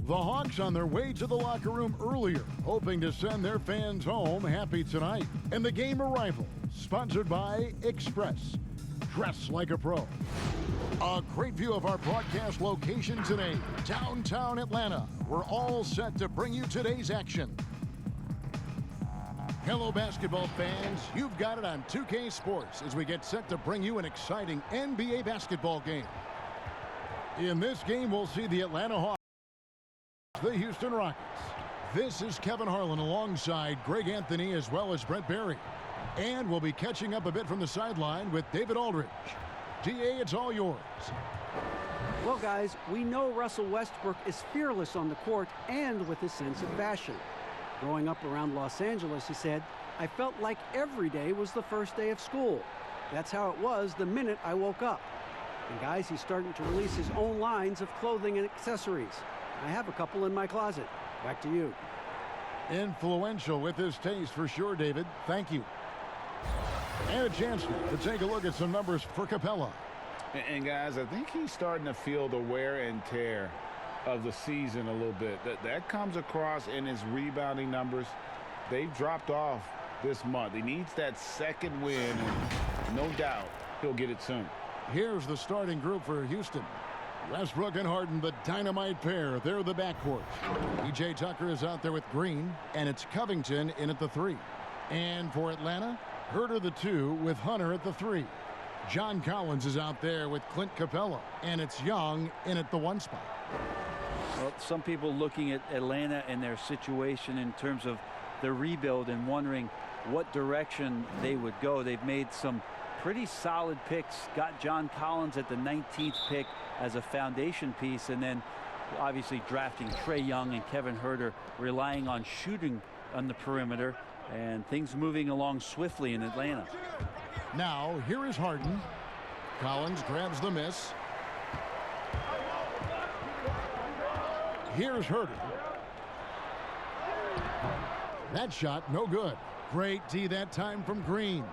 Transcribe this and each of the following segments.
The Hawks on their way to the locker room earlier, hoping to send their fans home happy tonight. And the game arrival, sponsored by Express. Dress like a pro. A great view of our broadcast location today, downtown Atlanta. We're all set to bring you today's action. Hello, basketball fans. You've got it on 2K Sports as we get set to bring you an exciting NBA basketball game. In this game, we'll see the Atlanta Hawks, the Houston Rockets. This is Kevin Harlan alongside Greg Anthony as well as Brent Barry. And we'll be catching up a bit from the sideline with David Aldridge. DA, it's all yours. Well, guys, we know Russell Westbrook is fearless on the court and with his sense of fashion. Growing up around Los Angeles, he said, I felt like every day was the first day of school. That's how it was the minute I woke up. And guys, he's starting to release his own lines of clothing and accessories. I have a couple in my closet. Back to you. Influential with his taste for sure, David. Thank you. And a chance to take a look at some numbers for Capella. And guys, I think he's starting to feel the wear and tear of the season a little bit. That comes across in his rebounding numbers. They've dropped off this month. He needs that second win, and no doubt he'll get it soon. Here's the starting group for Houston. Westbrook and Harden, the dynamite pair. They're the backcourt. PJ Tucker is out there with Green, and it's Covington in at the 3. And for Atlanta, Herter the 2 with Hunter at the 3. John Collins is out there with Clint Capella, and it's Young in at the 1 spot. Well, some people looking at Atlanta and their situation in terms of the rebuild and wondering what direction they would go. They've made some pretty solid picks. Got John Collins at the 19th pick as a foundation piece, and then obviously drafting Trae Young and Kevin Herter, relying on shooting on the perimeter, and things moving along swiftly in Atlanta. Now, here is Harden. Collins grabs the miss. Here's Herter. That shot, no good. Great D that time from Green.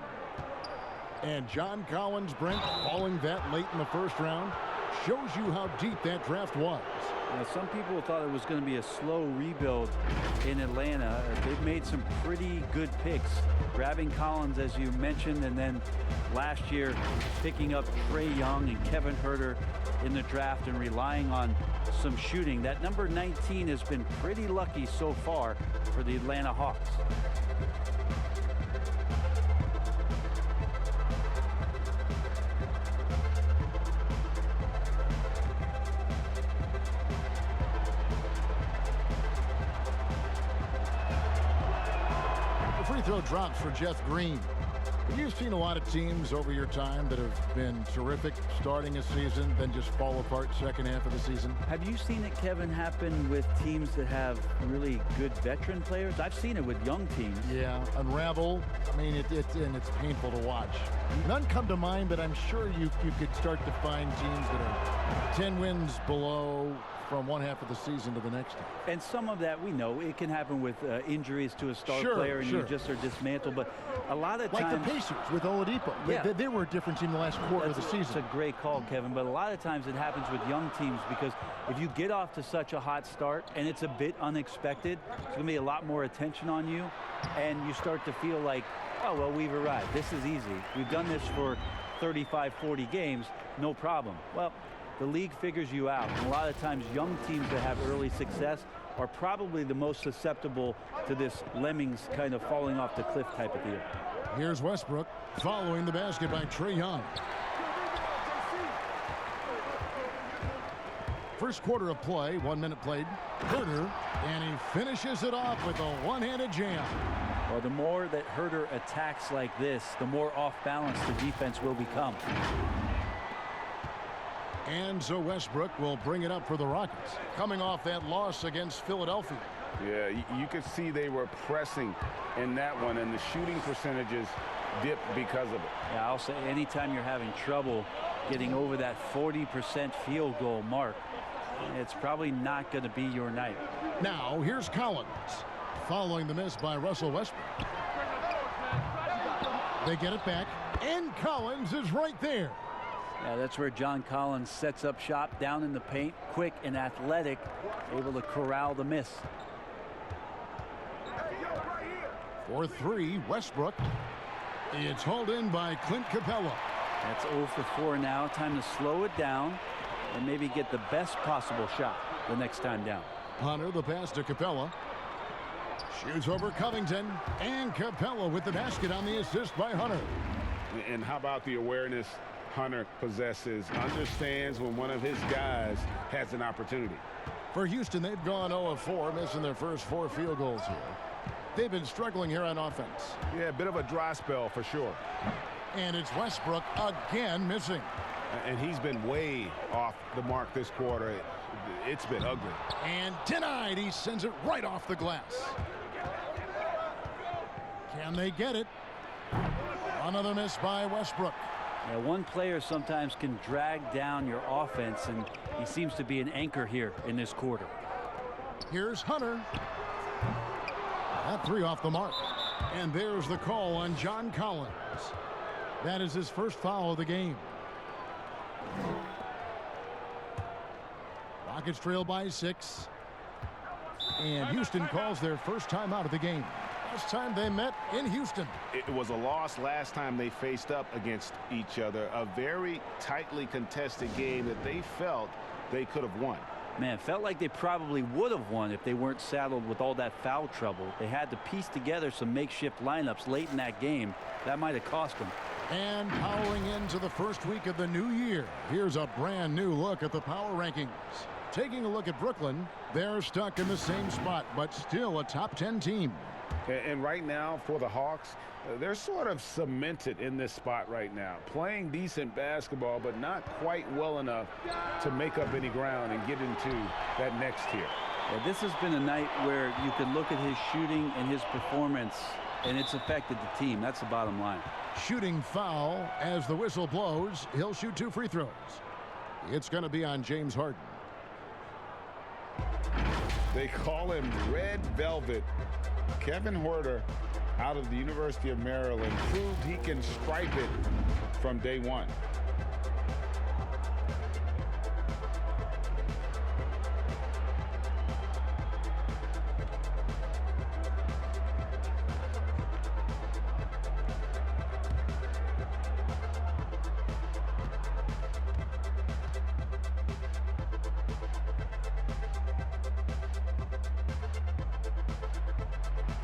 And John Collins, Brent, falling that late in the first round, shows you how deep that draft was. Now, some people thought it was going to be a slow rebuild in Atlanta. They've made some pretty good picks. Grabbing Collins, as you mentioned, and then last year picking up Trae Young and Kevin Herter in the draft and relying on some shooting. That number 19 has been pretty lucky so far for the Atlanta Hawks. Free throw drops for Jeff Green. You've seen a lot of teams over your time that have been terrific starting a season, then just fall apart second half of the season. Have you seen it, Kevin, happen with teams that have really good veteran players? I've seen it with young teams. Yeah, unravel. I mean, it's painful to watch. None come to mind, but I'm sure you could start to find teams that are 10 wins below from one half of the season to the next half. And some of that we know it can happen with injuries to a star player, and you just are dismantled. But a lot of times, like the Pacers with Oladipo, they were a different team the last quarter of the season. It's a great call, Kevin. But a lot of times it happens with young teams because if you get off to such a hot start and it's a bit unexpected, there's going to be a lot more attention on you, and you start to feel like, oh well, we've arrived. This is easy. We've done this for 35, 40 games, no problem. Well, the league figures you out. And a lot of times young teams that have early success are probably the most susceptible to this lemmings kind of falling off the cliff type of deal. Here's Westbrook following the basket by Trae Young. First quarter of play, 1 minute played. Herter, and he finishes it off with a one-handed jam. Well, the more that Herter attacks like this, the more off balance the defense will become. And so Westbrook will bring it up for the Rockets, coming off that loss against Philadelphia. Yeah, you could see they were pressing in that one, and the shooting percentages dipped because of it. Yeah, I'll say anytime you're having trouble getting over that 40% field goal mark, it's probably not going to be your night. Now, here's Collins, following the miss by Russell Westbrook. They get it back, and Collins is right there. Yeah, that's where John Collins sets up shop down in the paint, quick and athletic, able to corral the miss. For three, Westbrook. It's hauled in by Clint Capella. That's 0 for 4 now. Time to slow it down and maybe get the best possible shot the next time down. Hunter, the pass to Capella. Shoots over Covington, and Capella with the basket on the assist by Hunter. And how about the awareness Hunter possesses, understands when one of his guys has an opportunity. For Houston, they've gone 0 of 4, missing their first 4 field goals here. They've been struggling here on offense. Yeah, a bit of a dry spell for sure. And it's Westbrook again missing. And he's been way off the mark this quarter. It's been ugly. And denied. He sends it right off the glass. Can they get it? Another miss by Westbrook. Yeah, one player sometimes can drag down your offense, and he seems to be an anchor here in this quarter. Here's Hunter. That 3 off the mark. And there's the call on John Collins. That is his first foul of the game. Rockets trail by 6. And Houston calls their first time out of the game. Last time they met in Houston. It was a loss last time they faced up against each other. A very tightly contested game that they felt they could have won. Man, felt like they probably would have won if they weren't saddled with all that foul trouble. They had to piece together some makeshift lineups late in that game. That might have cost them. And powering into the first week of the new year, here's a brand new look at the power rankings. Taking a look at Brooklyn, they're stuck in the same spot, but still a top 10 team. And right now for the Hawks, they're sort of cemented in this spot right now. Playing decent basketball, but not quite well enough to make up any ground and get into that next tier. Yeah, this has been a night where you could look at his shooting and his performance, and it's affected the team. That's the bottom line. Shooting foul as the whistle blows. He'll shoot 2 free throws. It's going to be on James Harden. They call him Red Velvet. Kevin Huerter, out of the University of Maryland, proved he can stripe it from day one.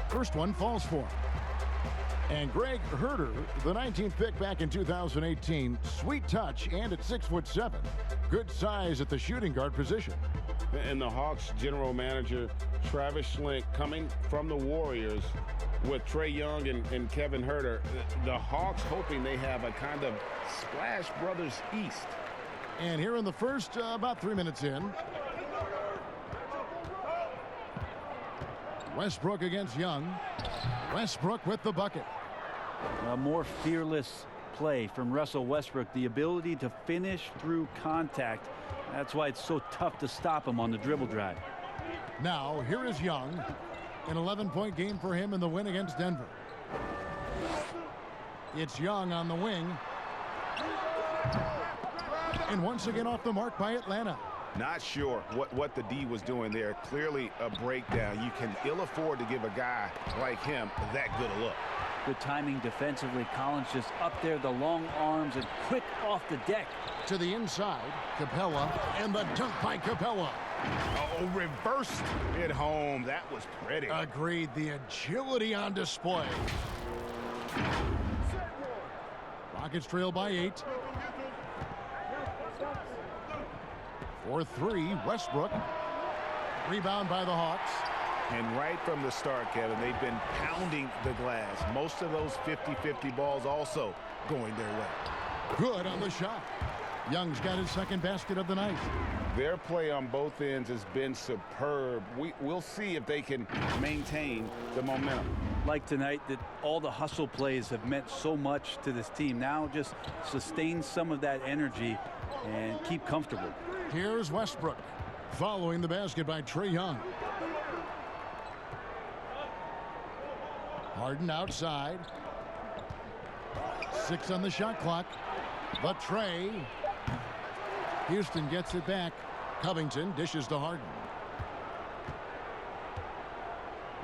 First one falls for him. And Greg Huerter, the 19th pick back in 2018, sweet touch and at 6'7". Good size at the shooting guard position. And the Hawks general manager, Travis Schlenk, coming from the Warriors with Trae Young and Kevin Huerter. The Hawks hoping they have a kind of Splash Brothers East. And here in the first, about 3 minutes in. Westbrook against Young. Westbrook with the bucket. A more fearless play from Russell Westbrook. The ability to finish through contact. That's why it's so tough to stop him on the dribble drive. Now, here is Young. An 11-point game for him in the win against Denver. It's Young on the wing. And once again off the mark by Atlanta. Not sure what the D was doing there. Clearly a breakdown. You can ill afford to give a guy like him that good a look. Good timing defensively. Collins just up there, the long arms, and quick off the deck. To the inside, Capella, and the dunk by Capella. Oh, reversed it home. That was pretty. Agreed. The agility on display. Rockets trail by 8. For 3, Westbrook. Rebound by the Hawks. And right from the start, Kevin, they've been pounding the glass. Most of those 50-50 balls also going their way. Good on the shot. Young's got his second basket of the night. Their play on both ends has been superb. We'll see if they can maintain the momentum. Like tonight, that all the hustle plays have meant so much to this team. Now just sustain some of that energy and keep comfortable. Here's Westbrook following the basket by Trae Young. Harden outside. 6 on the shot clock. But Trae Houston gets it back. Covington dishes to Harden.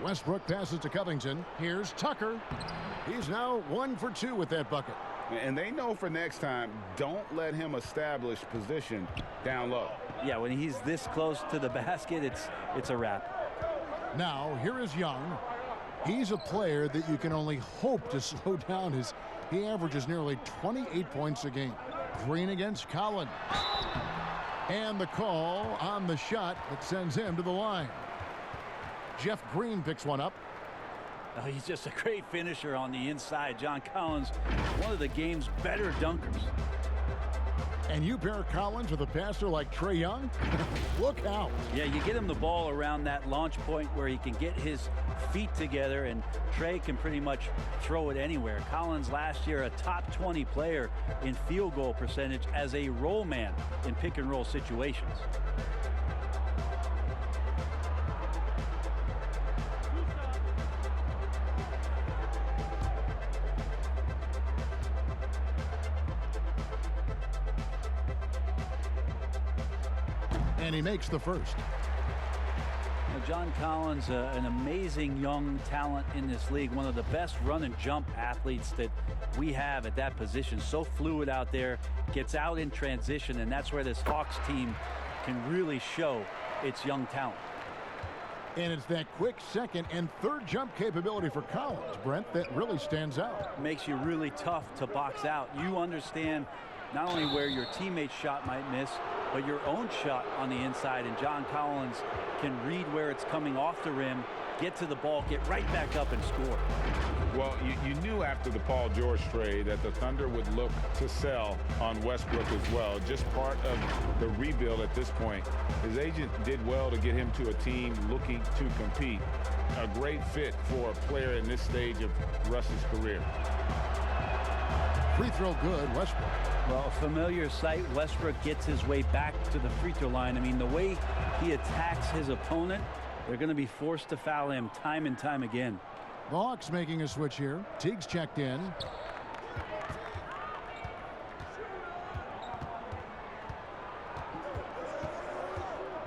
Westbrook passes to Covington. Here's Tucker. He's now 1 for 2 with that bucket. And they know for next time, don't let him establish position down low. Yeah, when he's this close to the basket, it's a wrap. Now, here is Young. He's a player that you can only hope to slow down as he averages nearly 28 points a game. Green against Collins. And the call on the shot that sends him to the line. Jeff Green picks one up. Oh, he's just a great finisher on the inside. John Collins, one of the game's better dunkers. And you pair Collins with a passer like Trae Young? Look out. Yeah, you get him the ball around that launch point where he can get his feet together, and Trae can pretty much throw it anywhere. Collins last year a top 20 player in field goal percentage as a roll man in pick and roll situations. And he makes the first. Now, John Collins, an amazing young talent in this league, one of the best run and jump athletes that we have at that position. So fluid out there, gets out in transition, and that's where this Hawks team can really show its young talent. And it's that quick second and third jump capability for Collins, Brent, that really stands out. Makes you really tough to box out. You understand not only where your teammate's shot might miss, but your own shot on the inside, and John Collins can read where it's coming off the rim, get to the ball, get right back up and score. Well, you knew after the Paul George trade that the Thunder would look to sell on Westbrook as well. Just part of the rebuild at this point. His agent did well to get him to a team looking to compete. A great fit for a player in this stage of Russ's career. Free throw good, Westbrook. Well, a familiar sight. Westbrook gets his way back to the free throw line. I mean, the way he attacks his opponent, they're going to be forced to foul him time and time again. The Hawks making a switch here. Teague's checked in.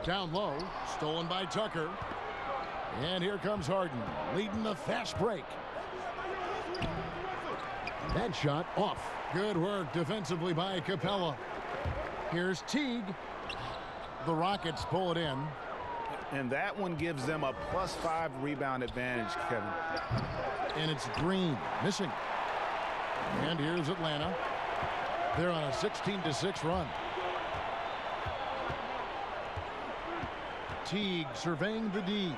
Down low, stolen by Tucker. And here comes Harden, leading the fast break. That shot off. Good work defensively by Capella. Here's Teague. The Rockets pull it in. And that one gives them a +5 rebound advantage, Kevin. And it's Green missing. And here's Atlanta. They're on a 16-6 run. Teague surveying the D.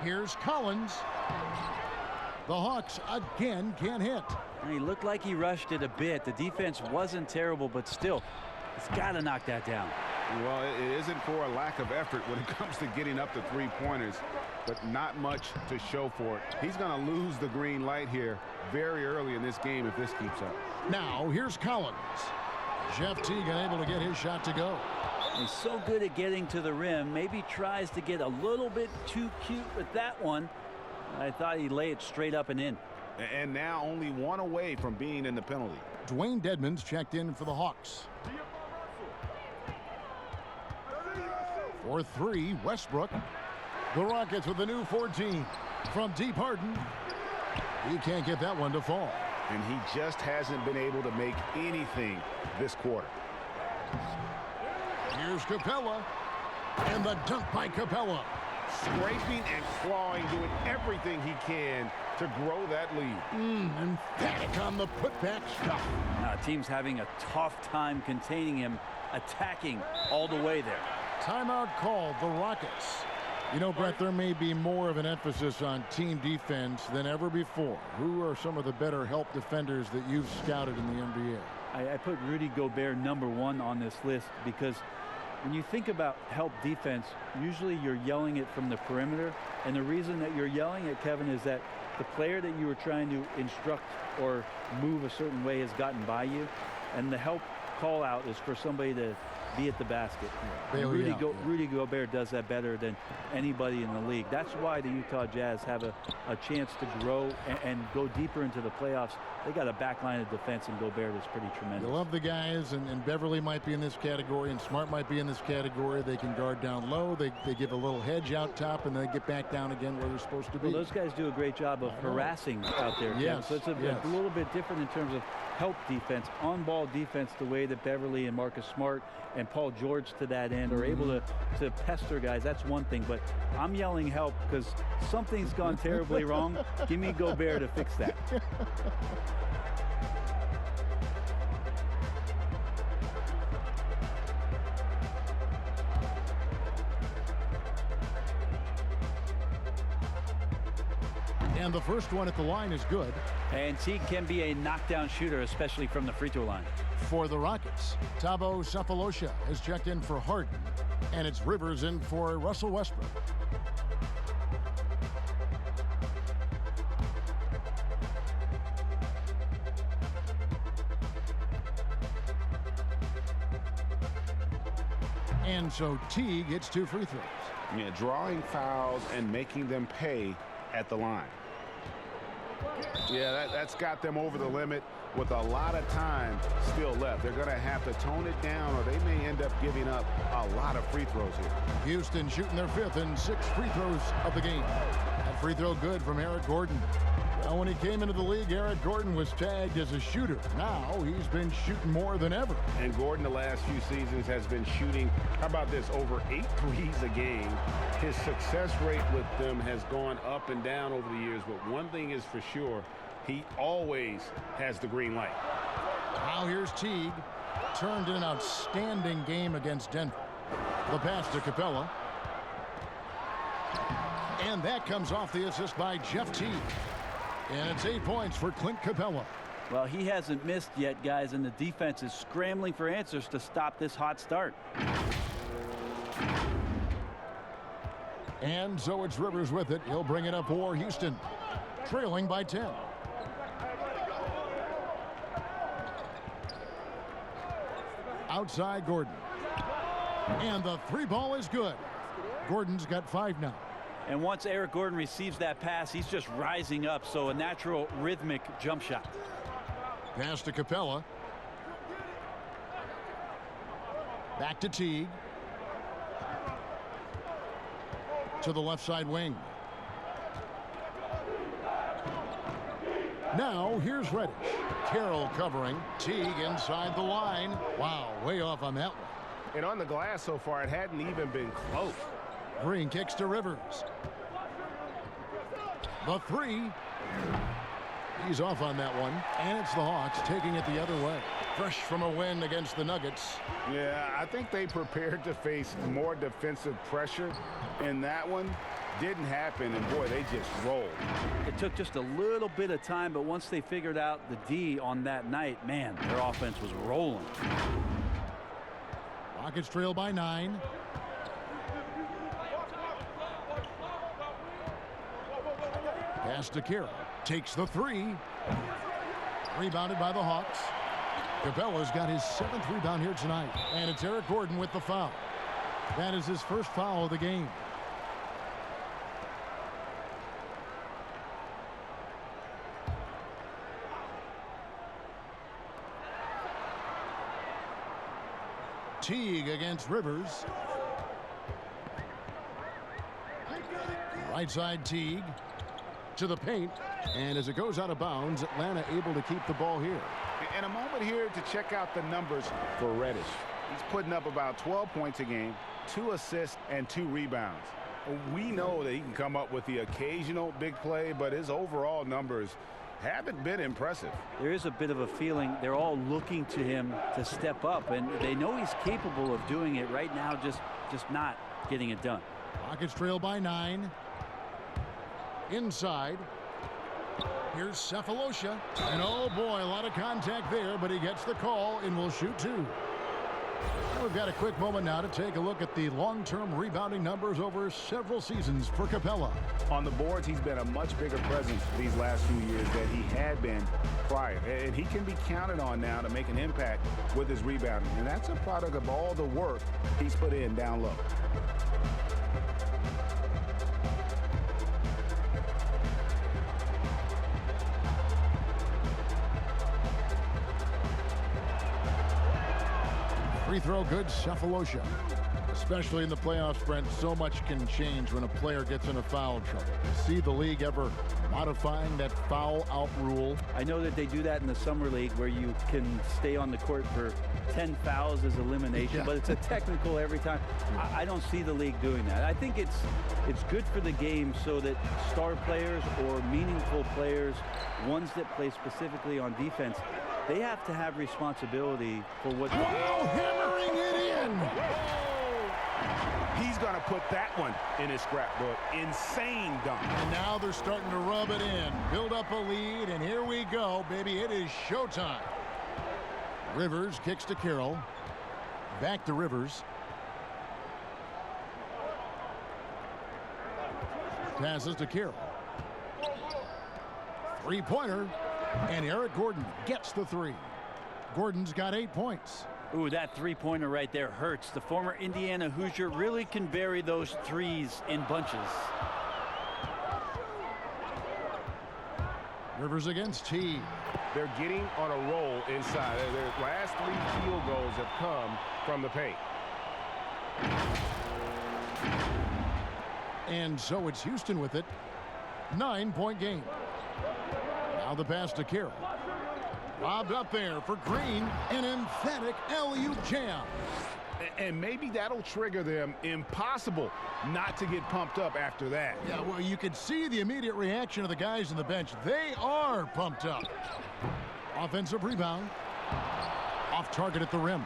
Here's Collins. The Hawks again can't hit. And he looked like he rushed it a bit. The defense wasn't terrible, but still, it's got to knock that down. Well, it isn't for a lack of effort when it comes to getting up to three-pointers, but not much to show for it. He's going to lose the green light here very early in this game if this keeps up. Now, here's Collins. Jeff Teague unable to get his shot to go. He's so good at getting to the rim. Maybe tries to get a little bit too cute with that one. I thought he'd lay it straight up and in. And now only one away from being in the penalty. Dwayne Dedmon's checked in for the Hawks. For 3, Westbrook. The Rockets with a new 14. From deep, Harden. He can't get that one to fall. And he just hasn't been able to make anything this quarter. Here's Capella. And the dunk by Capella. Scraping and clawing, doing everything he can to grow that lead. Emphatic on the putback stuff. Now, team's having a tough time containing him, attacking all the way there. Timeout called, the Rockets. You know, Brett, there may be more of an emphasis on team defense than ever before. Who are some of the better help defenders that you've scouted in the NBA? I put Rudy Gobert #1 on this list because when you think about help defense, usually you're yelling it from the perimeter. And the reason that you're yelling it, Kevin, is that the player that you were trying to instruct or move a certain way has gotten by you. And the help call out is for somebody to be at the basket. Bailey Rudy Gobert does that better than anybody in the league. That's why the Utah Jazz have a chance to grow and go deeper into the playoffs. They got a back line of defense, and Gobert is pretty tremendous. You love the guys, and Beverly might be in this category, and Smart might be in this category. They can guard down low. They give a little hedge out top, and they get back down again where they're supposed to be. Well, those guys do a great job of harassing out there, Kevin. Yes, So it's a little bit different in terms of help defense, on-ball defense, the way that Beverly and Marcus Smart and Paul George to that end are able to pester guys. That's one thing, but I'm yelling help because something's gone terribly wrong. Give me Gobert to fix that. And the first one at the line is good. And Teague can be a knockdown shooter, especially from the free throw line. For the Rockets, Thabo Sefolosha has checked in for Harden, and it's Rivers in for Russell Westbrook. And so Teague hits 2 free throws. Yeah, drawing fouls and making them pay at the line. Yeah, that's got them over the limit with a lot of time still left. They're going to have to tone it down, or they may end up giving up a lot of free throws here. Houston shooting their 5th and 6th free throws of the game. That free throw good from Eric Gordon. Well, when he came into the league, Eric Gordon was tagged as a shooter. Now he's been shooting more than ever. And Gordon the last few seasons has been shooting, how about this, over 8 threes a game. His success rate with them has gone up and down over the years, but one thing is for sure, he always has the green light. Now here's Teague. Turned in an outstanding game against Denver. The pass to Capella. And that comes off the assist by Jeff Teague. And it's 8 points for Clint Capella. Well, he hasn't missed yet, guys, and the defense is scrambling for answers to stop this hot start. And so it's Rivers with it. He'll bring it up for Houston, trailing by 10. Outside Gordon. And the 3 ball is good. Gordon's got 5 now. And once Eric Gordon receives that pass, he's just rising up, so a natural rhythmic jump shot. Pass to Capella. Back to Teague. To the left side wing. Now here's Reddish. Carroll covering. Teague inside the line. Wow, way off on that one. And on the glass so far, it hadn't even been close. Green kicks to Rivers. The 3. He's off on that one. And it's the Hawks taking it the other way. Fresh from a win against the Nuggets. Yeah, I think they prepared to face more defensive pressure, and that one didn't happen, and boy, they just rolled. It took just a little bit of time, but once they figured out the D on that night, man, their offense was rolling. Rockets trail by 9. Pass to Carroll. Takes the 3. Rebounded by the Hawks. Capella's got his 7th rebound here tonight. And it's Eric Gordon with the foul. That is his first foul of the game. Teague against Rivers. Right side Teague to the paint, and as it goes out of bounds, Atlanta able to keep the ball here. And a moment here to check out the numbers for Reddish. He's putting up about 12 points a game, 2 assists, and 2 rebounds. We know that he can come up with the occasional big play, but his overall numbers haven't been impressive. There is a bit of a feeling they're all looking to him to step up, and they know he's capable of doing it right now, just not getting it done. Rockets trail by 9. Inside. Here's Sefolosha. And oh boy, a lot of contact there, but he gets the call and will shoot 2. We've got a quick moment now to take a look at the long-term rebounding numbers over several seasons for Capella. On the boards, he's been a much bigger presence these last few years than he had been prior. And he can be counted on now to make an impact with his rebounding. And that's a product of all the work he's put in down low. Free throw good, Cephalosha. Especially in the playoffs, Brent, so much can change when a player gets in a foul trouble. See the league ever modifying that foul out rule? I know that they do that in the summer league where you can stay on the court for 10 fouls as elimination, but it's a technical every time. I don't see the league doing that. I think it's good for the game so that star players or meaningful players, ones that play specifically on defense, they have to have responsibility for what. Wow, hammering it in! He's going to put that one in his scrapbook. Insane dunk. And now they're starting to rub it in, build up a lead, and here we go, baby. It is showtime. Rivers kicks to Carroll. Back to Rivers. Passes to Carroll. Three-pointer. And Eric Gordon gets the three. Gordon's got 8 points. Ooh, that three-pointer right there hurts. The former Indiana Hoosier really can bury those threes in bunches. Rivers against T. They're getting on a roll inside. Their last 3 field goals have come from the paint. And so it's Houston with it. 9-point game. Now the pass to Carroll. Lobbed up there for Green. An emphatic alley-oop jam. And maybe that'll trigger them. Impossible not to get pumped up after that. Yeah, well, you could see the immediate reaction of the guys on the bench. They are pumped up. Offensive rebound. Off target at the rim.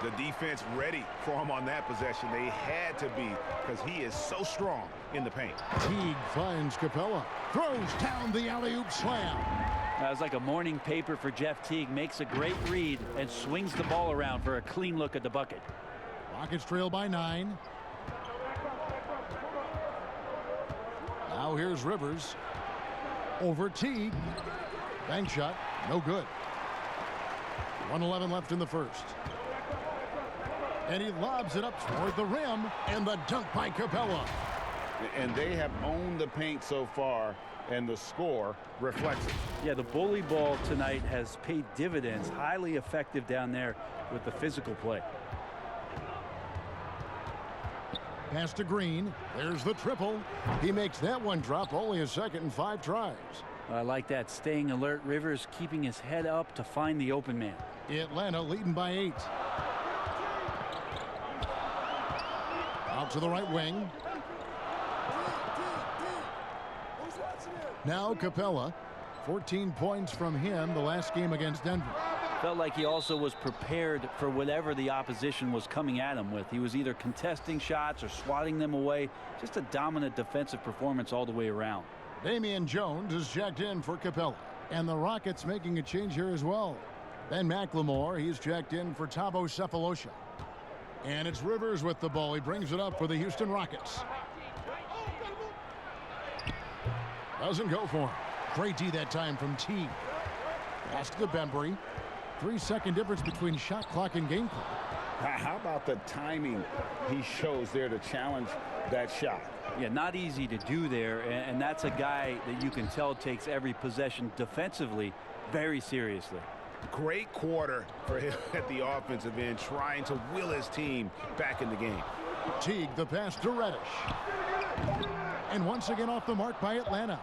The defense ready for him on that possession. They had to be because he is so strong in the paint. Teague finds Capella. Throws down the alley-oop slam. That was like a morning paper for Jeff Teague. Makes a great read and swings the ball around for a clean look at the bucket. Rockets trail by 9. Now here's Rivers. Over Teague. Bank shot. No good. 1:11 left in the first. And he lobs it up toward the rim. And the dunk by Capella. And they have owned the paint so far, and the score reflects it. Yeah, the bully ball tonight has paid dividends. Highly effective down there with the physical play. Pass to Green. There's the triple. He makes that one drop only a second and 5 tries. I like that. Staying alert. Rivers keeping his head up to find the open man. Atlanta leading by 8. Out to the right wing. Now Capella. 14 points from him the last game against Denver. Felt like he also was prepared for whatever the opposition was coming at him with. He was either contesting shots or swatting them away. Just a dominant defensive performance all the way around. Damian Jones is checked in for Capella. And the Rockets making a change here as well. Ben McLemore, he's checked in for Thabo Cephalosha. And it's Rivers with the ball. He brings it up for the Houston Rockets. Doesn't go for him. Great D that time from T. Pass to Bembry. 3-second difference between shot clock and game clock. How about the timing he shows there to challenge that shot? Yeah, not easy to do there, and that's a guy that you can tell takes every possession defensively very seriously. Great quarter for him at the offensive end, trying to will his team back in the game. Teague, the pass to Reddish. And once again off the mark by Atlanta.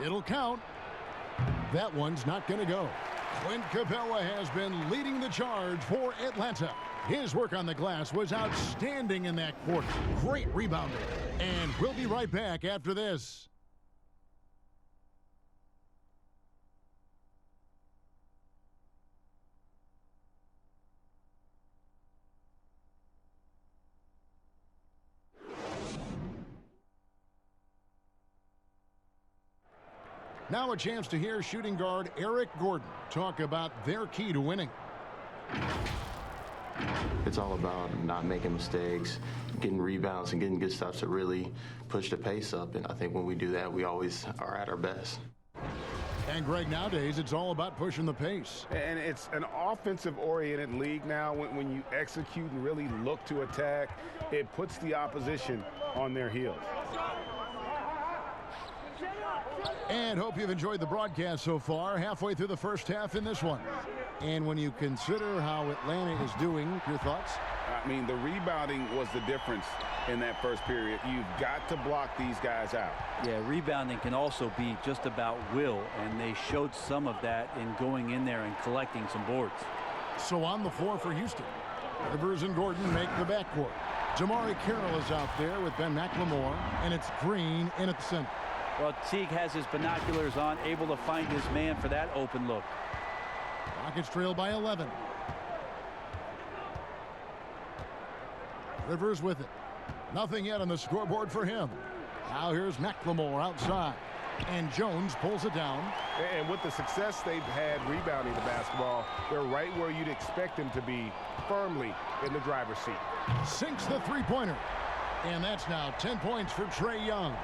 It'll count. That one's not going to go. Clint Capella has been leading the charge for Atlanta. His work on the glass was outstanding in that quarter. Great rebounding. And we'll be right back after this. Now a chance to hear shooting guard Eric Gordon talk about their key to winning. It's all about not making mistakes, getting rebounds, and getting good stops to really push the pace up. And I think when we do that, we always are at our best. And Greg, nowadays it's all about pushing the pace. And it's an offensive-oriented league now. When you execute and really look to attack, it puts the opposition on their heels. And hope you've enjoyed the broadcast so far. Halfway through the first half in this one. And when you consider how Atlanta is doing, your thoughts? I mean, the rebounding was the difference in that first period. You've got to block these guys out. Yeah, rebounding can also be just about will, and they showed some of that in going in there and collecting some boards. So on the floor for Houston, Rivers and Gordon make the backcourt. Damari Carroll is out there with Ben McLemore, and it's Green in at the center. Well, Teague has his binoculars on, able to find his man for that open look. Rockets trail by 11. Rivers with it. Nothing yet on the scoreboard for him. Now here's McLemore outside. And Jones pulls it down. And with the success they've had rebounding the basketball, they're right where you'd expect them to be, firmly in the driver's seat. Sinks the three-pointer. And that's now 10 points for Trae Young.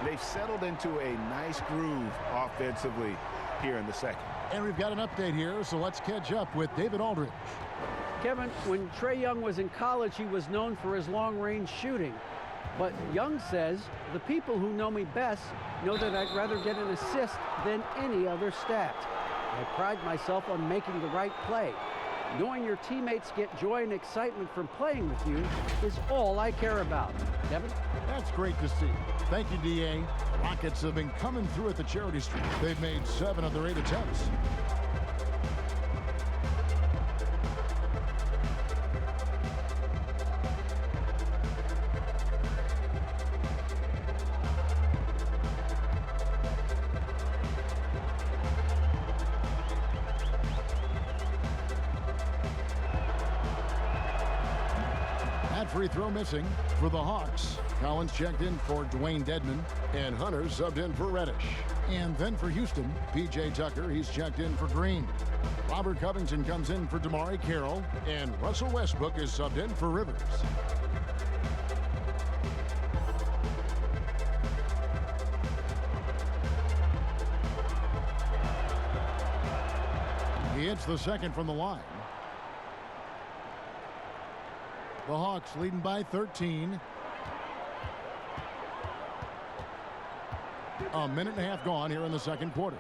They've settled into a nice groove offensively here in the second. And we've got an update here, so let's catch up with David Aldridge. Kevin, when Trae Young was in college, he was known for his long-range shooting. But Young says, the people who know me best know that I'd rather get an assist than any other stat. I pride myself on making the right play. Knowing your teammates get joy and excitement from playing with you is all I care about. Kevin? That's great to see. Thank you, D.A. Rockets have been coming through at the charity streak. They've made 7 of their 8 attempts. Free throw missing for the Hawks. Collins checked in for Dwayne Dedman, and Hunter subbed in for Reddish. And then for Houston, P.J. Tucker, he's checked in for Green. Robert Covington comes in for Damari Carroll, and Russell Westbrook is subbed in for Rivers. He hits the second from the line. The Hawks leading by 13. A minute and a half gone here in the second quarter.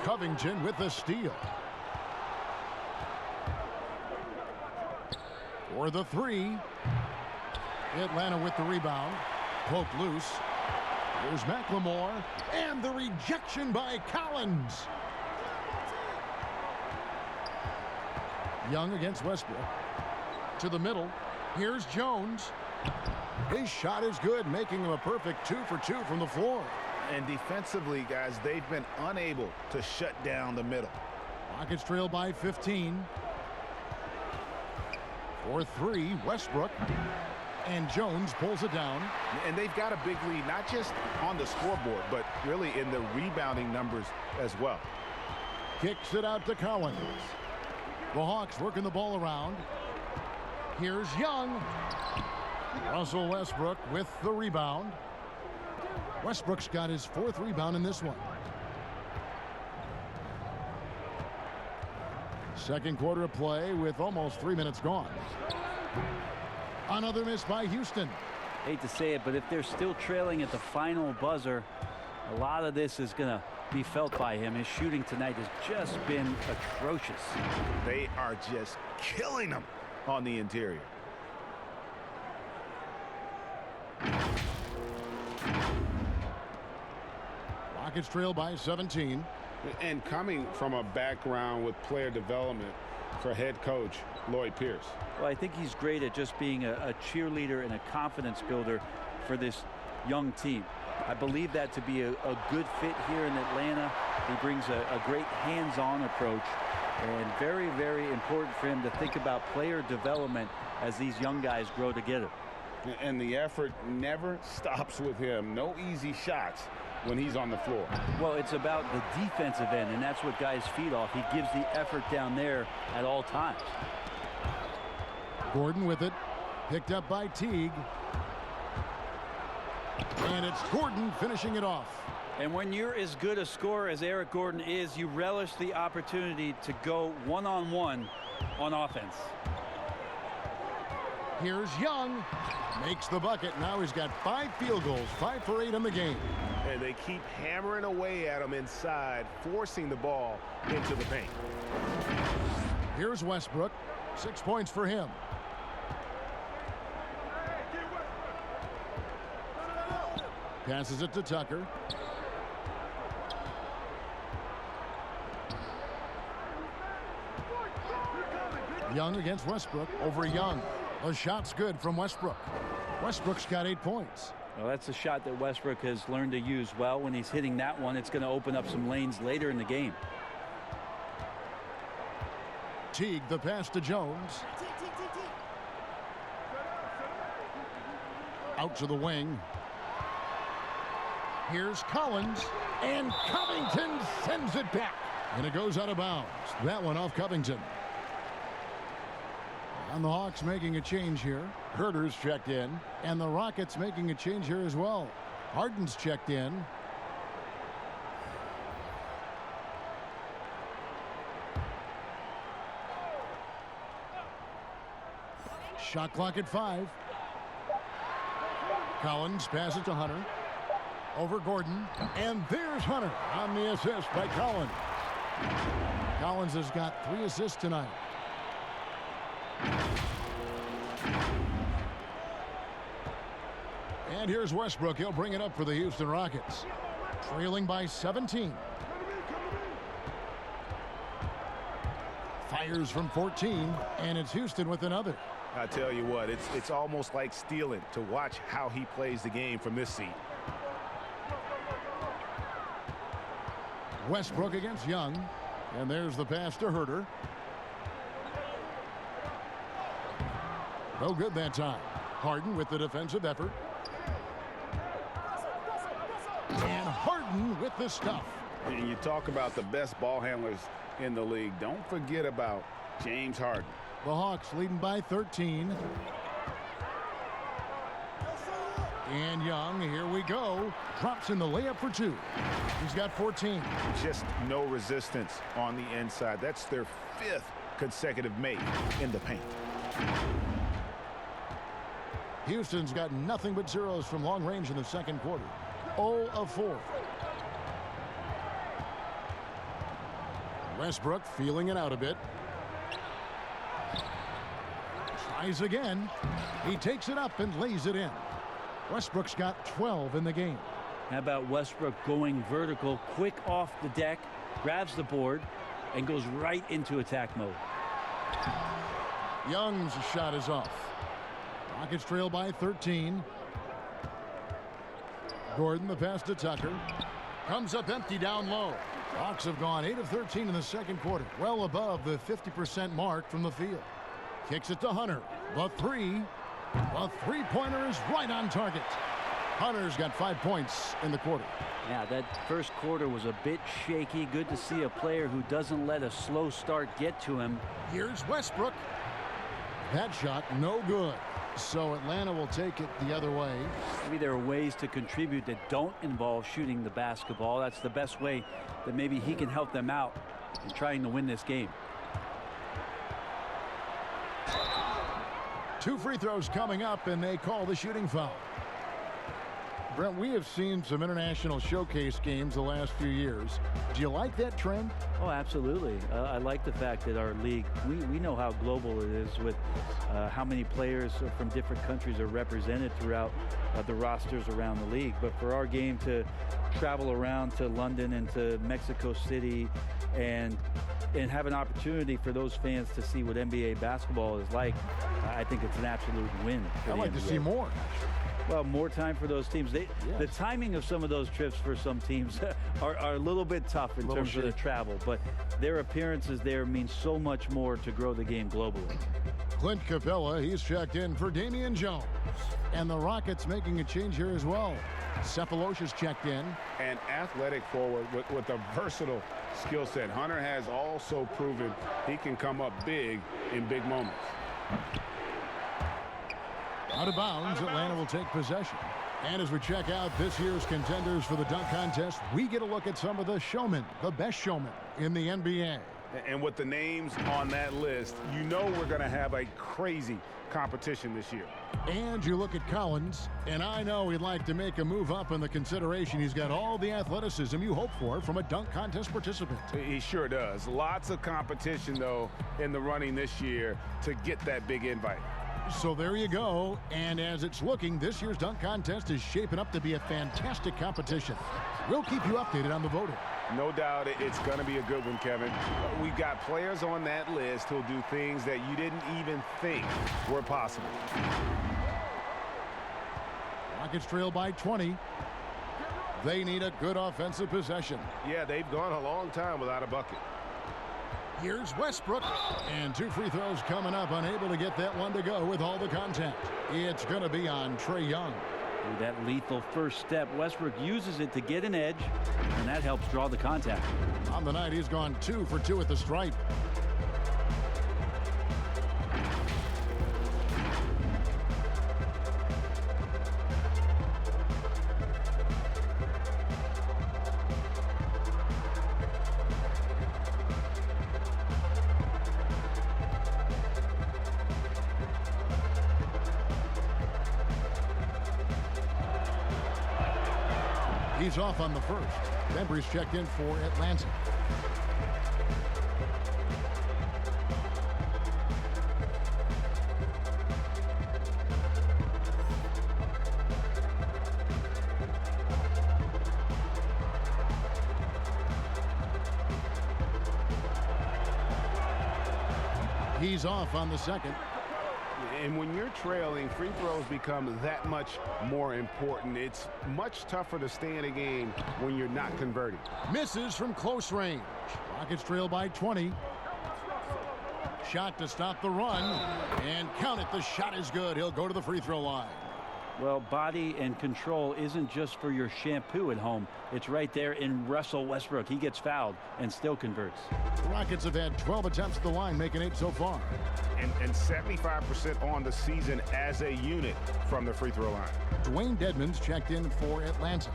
Covington with the steal. For the three. Atlanta with the rebound. Poked loose. Here's McLemore. And the rejection by Collins. Young against Westbrook. To the middle. Here's Jones. His shot is good, making him a perfect 2 for 2 from the floor. And defensively, guys, they've been unable to shut down the middle. Rockets trail by 15. For 3, Westbrook. And Jones pulls it down. And they've got a big lead, not just on the scoreboard, but really in the rebounding numbers as well. Kicks it out to Collins. The Hawks working the ball around. Here's Young. Russell Westbrook with the rebound. Westbrook's got his 4th rebound in this one. Second quarter of play with almost 3 minutes gone. Another miss by Houston. Hate to say it, but if they're still trailing at the final buzzer, a lot of this is going to be felt by him. His shooting tonight has just been atrocious. They are just killing them on the interior. Rockets trail by 17. And coming from a background with player development for head coach Lloyd Pierce. Well, I think he's great at just being a cheerleader and a confidence builder for this young team. I believe that to be a good fit here in Atlanta. He brings a great hands-on approach, and very, very important for him to think about player development as these young guys grow together. And the effort never stops with him. No easy shots when he's on the floor. Well, it's about the defensive end, and that's what guys feed off. He gives the effort down there at all times. Gordon with it. Picked up by Teague. And it's Gordon finishing it off. And when you're as good a scorer as Eric Gordon is, you relish the opportunity to go one-on-one on offense. Here's Young. Makes the bucket. Now he's got 5 field goals, 5 for 8 in the game. And they keep hammering away at him inside, forcing the ball into the paint. Here's Westbrook. 6 points for him. Passes it to Tucker. Young against Westbrook. Over Young. The shot's good from Westbrook. Westbrook's got 8 points. Well, that's a shot that Westbrook has learned to use well. When he's hitting that one, it's going to open up some lanes later in the game. Teague, the pass to Jones. Out to the wing. Here's Collins. And Covington sends it back. And it goes out of bounds. That one off Covington. And the Hawks making a change here. Herter's checked in. And the Rockets making a change here as well. Harden's checked in. Shot clock at 5. Collins passes to Hunter. Over Gordon. And there's Hunter on the assist by Collins. Collins has got 3 assists tonight. And here's Westbrook. He'll bring it up for the Houston Rockets. Trailing by 17. Fires from 14. And it's Houston with another. I tell you what, it's almost like stealing to watch how he plays the game from this seat. Westbrook against Young. And there's the pass to Herter. No good that time. Harden with the defensive effort. And Harden with the stuff. And you talk about the best ball handlers in the league. Don't forget about James Harden. The Hawks leading by 13. And Young, here we go. Drops in the layup for 2. He's got 14. Just no resistance on the inside. That's their 5th consecutive make in the paint. Houston's got nothing but zeros from long range in the second quarter. 0 of 4. Westbrook feeling it out a bit. Tries again. He takes it up and lays it in. Westbrook's got 12 in the game. How about Westbrook going vertical, quick off the deck, grabs the board, and goes right into attack mode. Young's shot is off. Rockets trail by 13. Gordon, the pass to Tucker. Comes up empty down low. Hawks have gone 8 of 13 in the second quarter. Well above the 50% mark from the field. Kicks it to Hunter. The 3. The three-pointer is right on target. Hunter's got 5 points in the quarter. Yeah, that first quarter was a bit shaky. Good to see a player who doesn't let a slow start get to him. Here's Westbrook. That shot no good. So Atlanta will take it the other way. Maybe there are ways to contribute that don't involve shooting the basketball. That's the best way that maybe he can help them out in trying to win this game. 2 free throws coming up, and they call the shooting foul. Brent, we have seen some international showcase games the last few years. Do you like that trend? Oh, absolutely. I like the fact that our league, we know how global it is with how many players from different countries are represented throughout the rosters around the league. But for our game to travel around to London and to Mexico City and have an opportunity for those fans to see what NBA basketball is like, I think it's an absolute win. I'd like to see more. Well, more time for those teams. The timing of some of those trips for some teams are a little bit tough in terms of the travel, but their appearances there mean so much more to grow the game globally. Clint Capella, he's checked in for Damian Jones. And the Rockets making a change here as well. Cephalosha's checked in. An athletic forward with a versatile skill set. Hunter has also proven he can come up big in big moments. Out of bounds, Atlanta will take possession. And as we check out this year's contenders for the dunk contest, we get a look at some of the showmen, the best showmen in the NBA. And with the names on that list, you know we're going to have a crazy competition this year. And you look at Collins, and I know he'd like to make a move up in the consideration. He's got all the athleticism you hope for from a dunk contest participant. He sure does. Lots of competition, though, in the running this year to get that big invite. So there you go. And as it's looking, this year's dunk contest is shaping up to be a fantastic competition. We'll keep you updated on the voting. No doubt it's going to be a good one, Kevin. We've got players on that list who'll do things that you didn't even think were possible. Rockets trail by 20. They need a good offensive possession. Yeah, they've gone a long time without a bucket. Here's Westbrook. And 2 free throws coming up, unable to get that one to go with all the contact. It's going to be on Trae Young. With that lethal first step, Westbrook uses it to get an edge, and that helps draw the contact. On the night, he's gone 2 for 2 at the stripe. He's off on the first. Bembry's checked in for Atlanta. He's off on the second. And when you're trailing, free throws become that much more important. It's much tougher to stay in a game when you're not converting. Misses from close range. Rockets trail by 20. Shot to stop the run. And count it. The shot is good. He'll go to the free throw line. Well, body and control isn't just for your shampoo at home. It's right there in Russell Westbrook. He gets fouled and still converts. The Rockets have had 12 attempts at the line, making 8 so far. And 75% on the season as a unit from the free throw line. Dwayne Dedmon's checked in for Atlanta.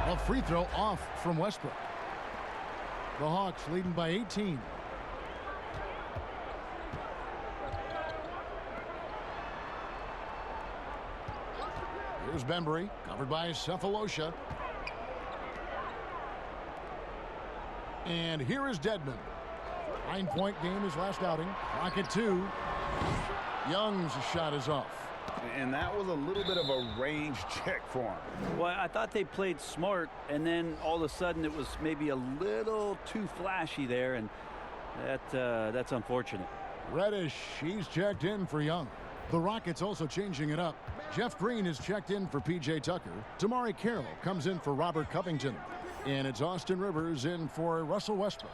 A free throw off from Westbrook. The Hawks leading by 18. Here's Bembry, covered by Cephalosha. And here is Dedmon. 9-point game his last outing. Rocket 2. Young's shot is off. And that was a little bit of a range check for him. Well, I thought they played smart, and then all of a sudden it was maybe a little too flashy there, and that's unfortunate. Reddish, he's checked in for Young. The Rockets also changing it up. Jeff Green is checked in for P.J. Tucker. Damari Carroll comes in for Robert Covington. And it's Austin Rivers in for Russell Westbrook.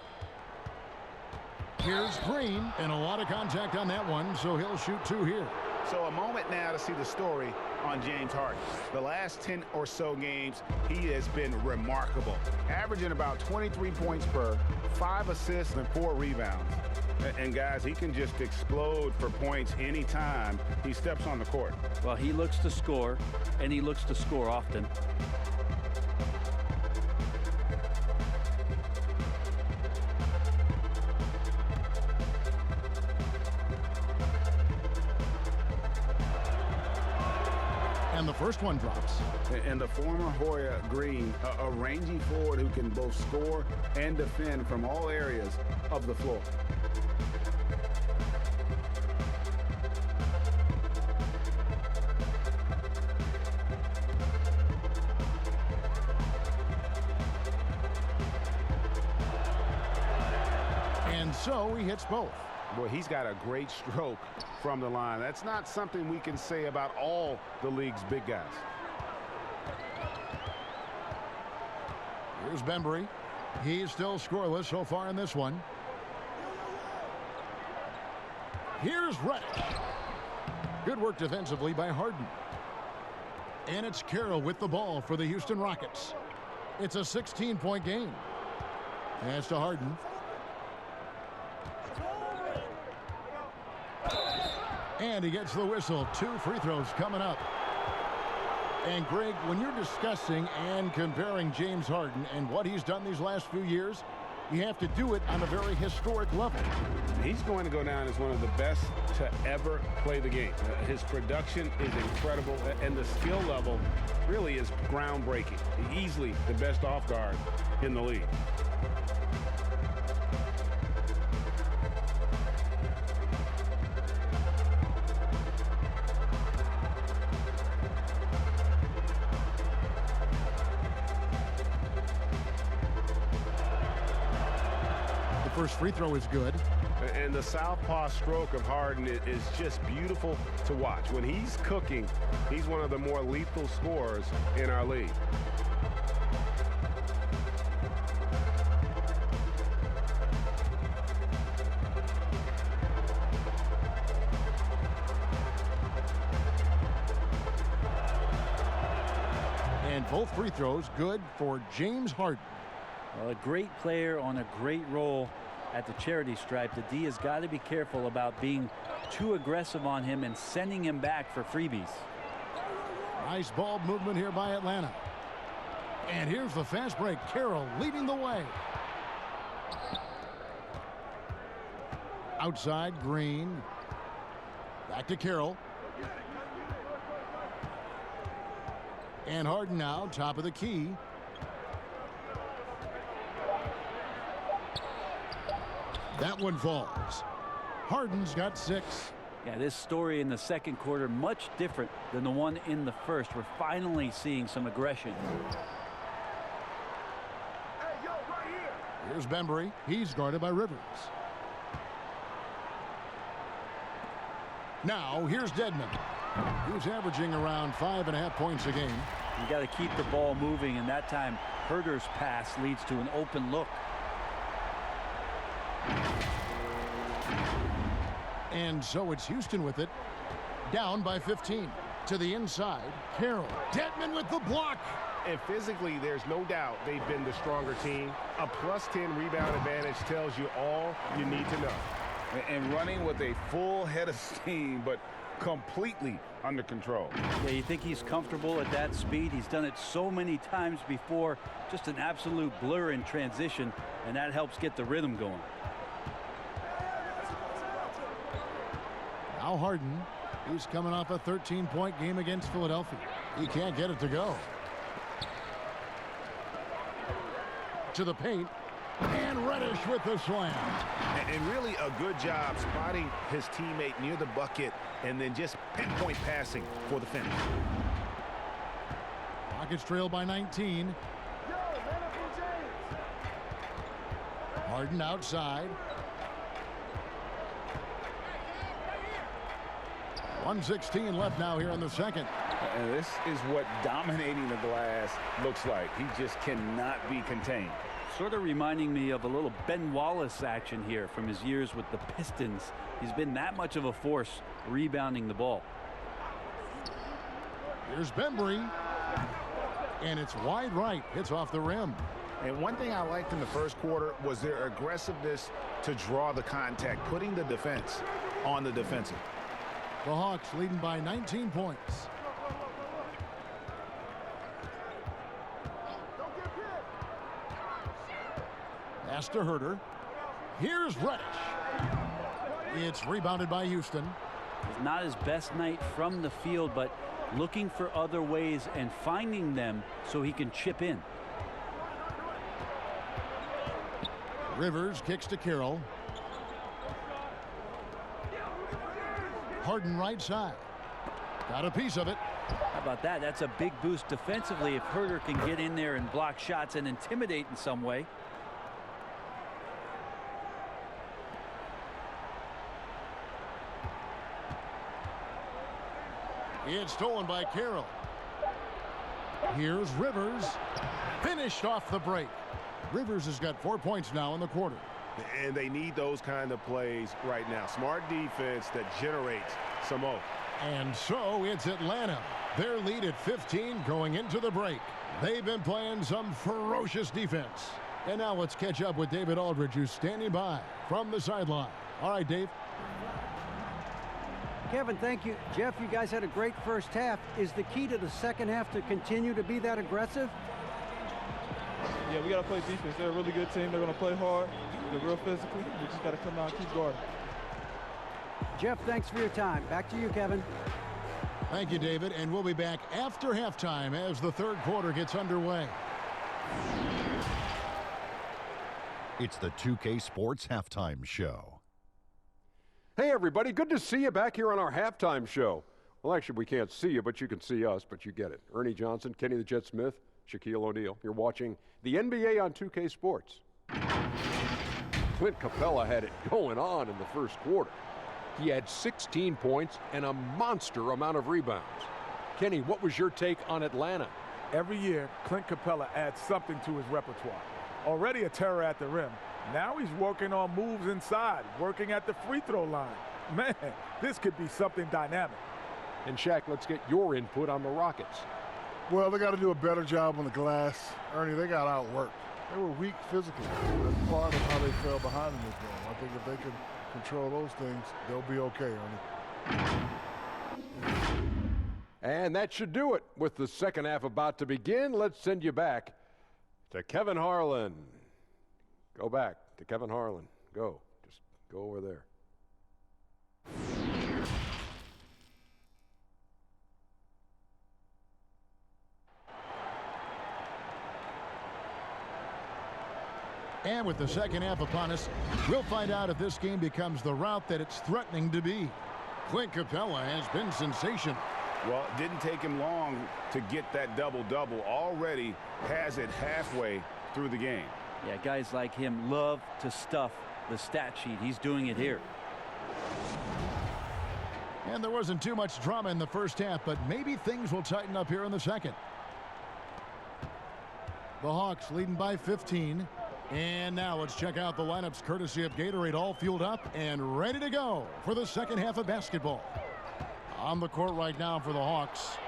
Here's Green, and a lot of contact on that one, so he'll shoot 2 here. So a moment now to see the story on James Harden. The last 10 or so games, he has been remarkable. Averaging about 23 points per, 5 assists and 4 rebounds. And guys, he can just explode for points anytime he steps on the court. Well, he looks to score, and he looks to score often. And the first one drops. And the former Hoya Green, a rangy forward who can both score and defend from all areas of the floor. And so he hits both. Boy, he's got a great stroke from the line. That's not something we can say about all the league's big guys. Here's Bembry. He's still scoreless so far in this one. Here's Reddish. Good work defensively by Harden. And it's Carroll with the ball for the Houston Rockets. It's a 16-point game. Pass to Harden. And he gets the whistle. 2 free throws coming up. And, Greg, when you're discussing and comparing James Harden and what he's done these last few years, you have to do it on a very historic level. He's going to go down as one of the best to ever play the game. His production is incredible, and the skill level really is groundbreaking. Easily the best off guard in the league. First free throw is good. And the southpaw stroke of Harden is just beautiful to watch. When he's cooking, he's one of the more lethal scorers in our league. And both free throws good for James Harden. Well, a great player on a great role at the charity stripe. The D has got to be careful about being too aggressive on him and sending him back for freebies. Nice ball movement here by Atlanta. And here's the fast break. Carroll leading the way. Outside, Green. Back to Carroll. And Harden now, top of the key. That one falls. Harden's got 6. Yeah, this story in the second quarter much different than the one in the first. We're finally seeing some aggression. Here's Bembry. He's guarded by Rivers. Now here's Dedmon. He's averaging around 5.5 points a game. You got to keep the ball moving, and that time Herder's pass leads to an open look. And so it's Houston with it. Down by 15. To the inside. Carroll. Dedmon with the block. And physically, there's no doubt they've been the stronger team. A +10 rebound advantage tells you all you need to know. And running with a full head of steam, but completely under control. Yeah, you think he's comfortable at that speed? He's done it so many times before. Just an absolute blur in transition, and that helps get the rhythm going. Now Harden. He's coming off a 13-point game against Philadelphia. He can't get it to go. To the paint. And Reddish with the slam. And really a good job spotting his teammate near the bucket and then just pinpoint passing for the finish. Rockets trail by 19. Harden outside. 1:16 left now here in the second. And this is what dominating the glass looks like. He just cannot be contained. Sort of reminding me of a little Ben Wallace action here from his years with the Pistons. He's been that much of a force rebounding the ball. Here's Bembry. And it's wide right. Hits off the rim. And one thing I liked in the first quarter was their aggressiveness to draw the contact, putting the defense on the defensive. The Hawks leading by 19 points. Pass to Herder. Here's Reddish. It's rebounded by Houston. It's not his best night from the field, but looking for other ways and finding them so he can chip in. Rivers kicks to Carroll. Harden right side. Got a piece of it. How about that? That's a big boost defensively if Herder can get in there and block shots and intimidate in some way. It's stolen by Carroll. Here's Rivers. Finished off the break. Rivers has got 4 points now in the quarter. And they need those kind of plays right now. Smart defense that generates some more. And so it's Atlanta Their lead at 15 going into the break. They've been playing some ferocious defense. And now let's catch up with David Aldridge, who's standing by from the sideline. All right, Dave. Kevin, thank you. Jeff, you guys had a great first half. Is the key to the second half to continue to be that aggressive? Yeah, we got to play defense. They're a really good team. They're going to play hard. They're real physical. We just got to come out and keep guarding. Jeff, thanks for your time. Back to you, Kevin. Thank you, David. And we'll be back after halftime as the third quarter gets underway. It's the 2K Sports Halftime Show. Hey, everybody. Good to see you back here on our halftime show. Well, actually, we can't see you, but you can see us, but you get it. Ernie Johnson, Kenny the Jet Smith, Shaquille O'Neal. You're watching the NBA on 2K Sports. Clint Capella had it going on in the first quarter. He had 16 points and a monster amount of rebounds. Kenny, what was your take on Atlanta? Every year, Clint Capella adds something to his repertoire. Already a terror at the rim. Now he's working on moves inside, working at the free throw line. Man, this could be something dynamic. And Shaq, let's get your input on the Rockets. Well, they got to do a better job on the glass. Ernie, they got outworked. They were weak physically. That's part of how they fell behind in this game. I think if they can control those things, they'll be okay, Ernie. And that should do it. With the second half about to begin, let's send you back to Kevin Harlan. Go back to Kevin Harlan. Go. Just go over there. And with the second half upon us, we'll find out if this game becomes the route that it's threatening to be. Clint Capella has been sensational. Well, it didn't take him long to get that double-double. Already has it halfway through the game. Yeah, guys like him love to stuff the stat sheet. He's doing it here. And there wasn't too much drama in the first half, but maybe things will tighten up here in the second. The Hawks leading by 15. And now let's check out the lineups courtesy of Gatorade, all fueled up and ready to go for the second half of basketball. On the court right now for the Hawks,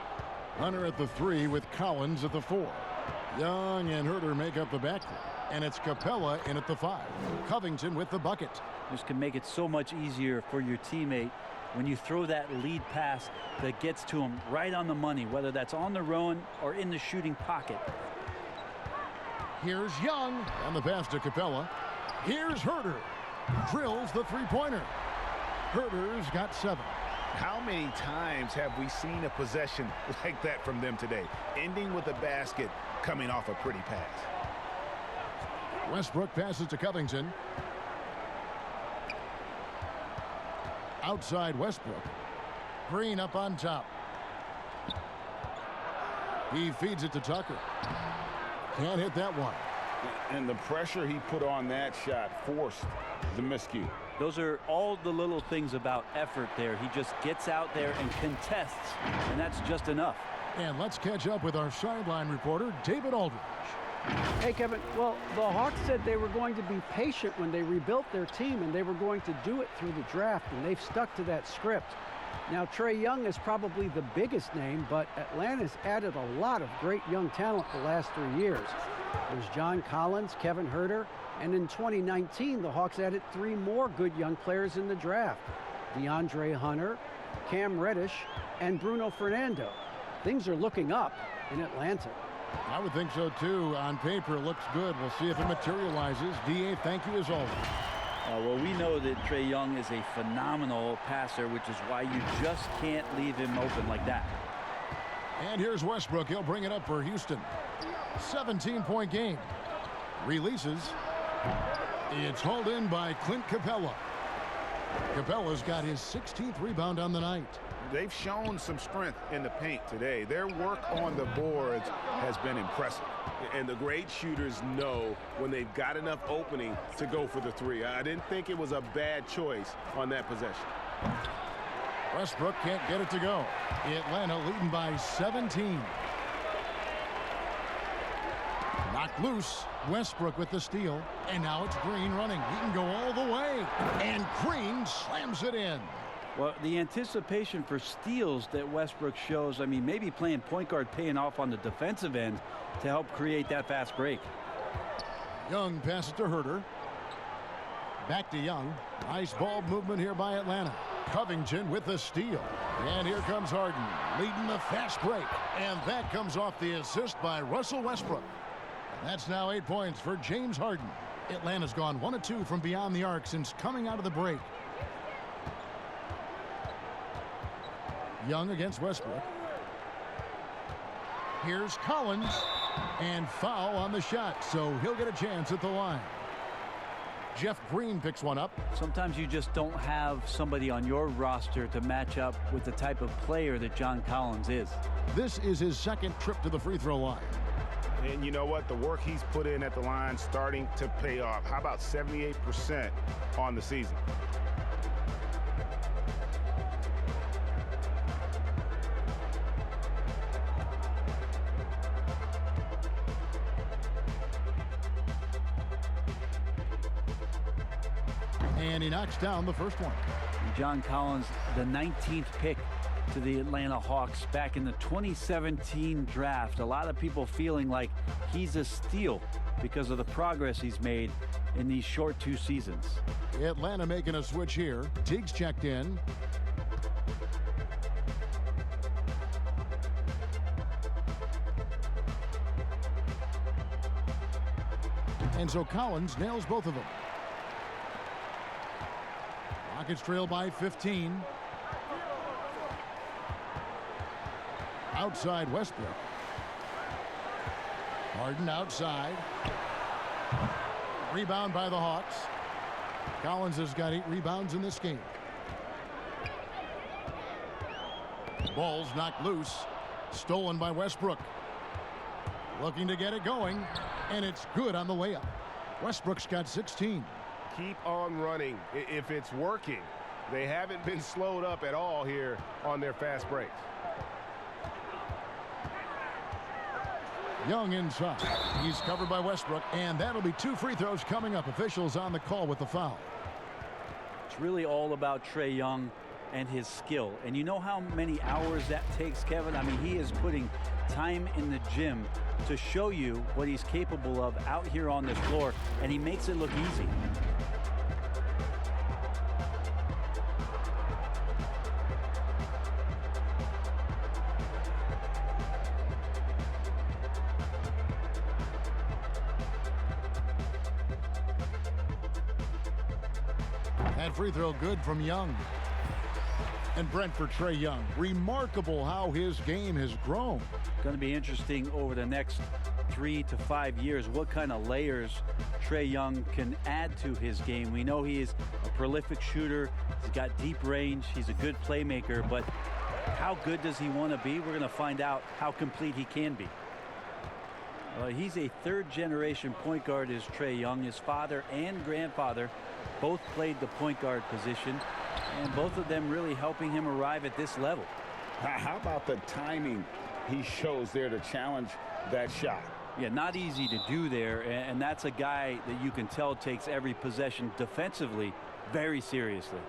Hunter at the 3 with Collins at the 4. Young and Herter make up the backcourt, and it's Capella in at the 5. Covington with the bucket. This can make it so much easier for your teammate when you throw that lead pass that gets to him right on the money, whether that's on the run or in the shooting pocket. Here's Young on the pass to Capella. Here's Herter. Drills the three-pointer. Herter's got 7. How many times have we seen a possession like that from them today? Ending with a basket, coming off a pretty pass. Westbrook passes to Covington. Outside Westbrook. Green up on top. He feeds it to Tucker. Can't hit that one. And the pressure he put on that shot forced the miscue. Those are all the little things about effort there. He just gets out there and contests, and that's just enough. And let's catch up with our sideline reporter, David Aldridge. Hey, Kevin. Well, the Hawks said they were going to be patient when they rebuilt their team, and they were going to do it through the draft, and they've stuck to that script. Now, Trae Young is probably the biggest name, but Atlanta's added a lot of great young talent the last 3 years. There's John Collins, Kevin Herter, and in 2019, the Hawks added 3 more good young players in the draft. DeAndre Hunter, Cam Reddish, and Bruno Fernando. Things are looking up in Atlanta. I would think so, too. On paper, it looks good. We'll see if it materializes. D.A., thank you as always. Well, we know that Trae Young is a phenomenal passer, which is why you just can't leave him open like that. And here's Westbrook. He'll bring it up for Houston. 17-point game. Releases. It's hauled in by Clint Capella. Capella's got his 16th rebound on the night. They've shown some strength in the paint today. Their work on the boards has been impressive. And the great shooters know when they've got enough opening to go for the 3. I didn't think it was a bad choice on that possession. Westbrook can't get it to go. Atlanta leading by 17. Knocked loose. Westbrook with the steal. And now it's Green running. He can go all the way. And Green slams it in. Well, the anticipation for steals that Westbrook shows, I mean, maybe playing point guard paying off on the defensive end to help create that fast break. Young passes to Herter. Back to Young. Nice ball movement here by Atlanta. Covington with the steal. And here comes Harden leading the fast break. And that comes off the assist by Russell Westbrook. And that's now 8 points for James Harden. Atlanta's gone 1 of 2 from beyond the arc since coming out of the break. Young against Westbrook. Here's Collins. And foul on the shot, so he'll get a chance at the line. Jeff Green picks one up. Sometimes you just don't have somebody on your roster to match up with the type of player that John Collins is. This is his second trip to the free throw line. And you know what? The work he's put in at the line starting to pay off. How about 78% on the season? And he knocks down the first one. John Collins, the 19th pick to the Atlanta Hawks back in the 2017 draft. A lot of people feeling like he's a steal because of the progress he's made in these short 2 seasons. Atlanta making a switch here. Teague's checked in. And so Collins nails both of them. Rockets trail by 15. Outside Westbrook. Harden outside. Rebound by the Hawks. Collins has got 8 rebounds in this game. Ball's knocked loose. Stolen by Westbrook. Looking to get it going. And it's good on the layup. Westbrook's got 16. Keep on running if it's working. They haven't been slowed up at all here on their fast breaks. Young inside. He's covered by Westbrook, and that'll be 2 free throws coming up. Officials on the call with the foul. It's really all about Trae Young and his skill. And you know how many hours that takes, Kevin? I mean, he is putting time in the gym to show you what he's capable of out here on this floor, and he makes it look easy. That free throw good from Young. And Brent for Trae Young. Remarkable how his game has grown. Going to be interesting over the next 3 to 5 years what kind of layers Trae Young can add to his game. We know he is a prolific shooter. He's got deep range. He's a good playmaker. But how good does he want to be? We're going to find out how complete he can be. He's a 3rd-generation point guard, is Trae Young. His father and grandfather both played the point guard position, and both of them really helping him arrive at this level. How about the timing he shows there to challenge that shot? Yeah, not easy to do there, and that's a guy that you can tell takes every possession defensively very seriously.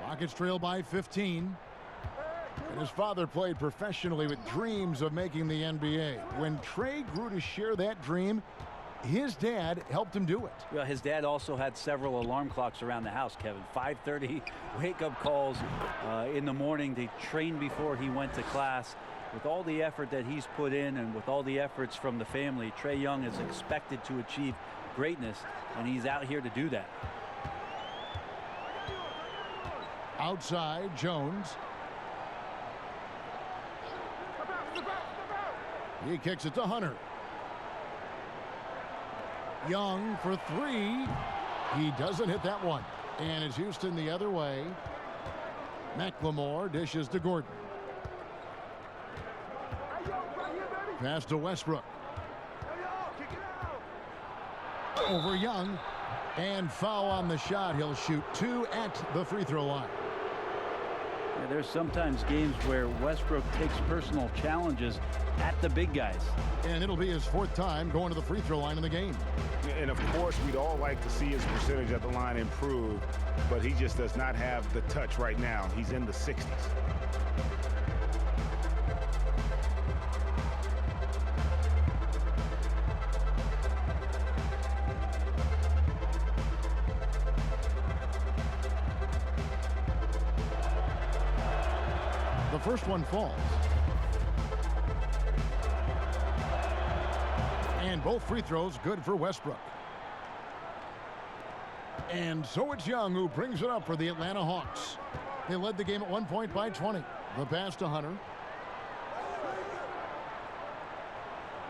Rockets trail by 15. And his father played professionally with dreams of making the NBA. When Trae grew to share that dream, his dad helped him do it. Well, his dad also had several alarm clocks around the house, Kevin. 5:30 wake-up calls in the morning to train before he went to class. With all the effort that he's put in and with all the efforts from the family, Trae Young is expected to achieve greatness, and he's out here to do that. Outside, Jones. He kicks it to Hunter. Young for 3. He doesn't hit that one. And it's Houston the other way. McLemore dishes to Gordon. Pass to Westbrook. Over Young. And foul on the shot. He'll shoot 2 at the free throw line. there's sometimes games where Westbrook takes personal challenges at the big guys. And it'll be his 4th time going to the free throw line in the game. And of course, we'd all like to see his percentage at the line improve, but he just does not have the touch right now. He's in the 60s. The first one falls. And both free throws good for Westbrook. And so it's Young who brings it up for the Atlanta Hawks. They led the game at 1 point by 20. The pass to Hunter.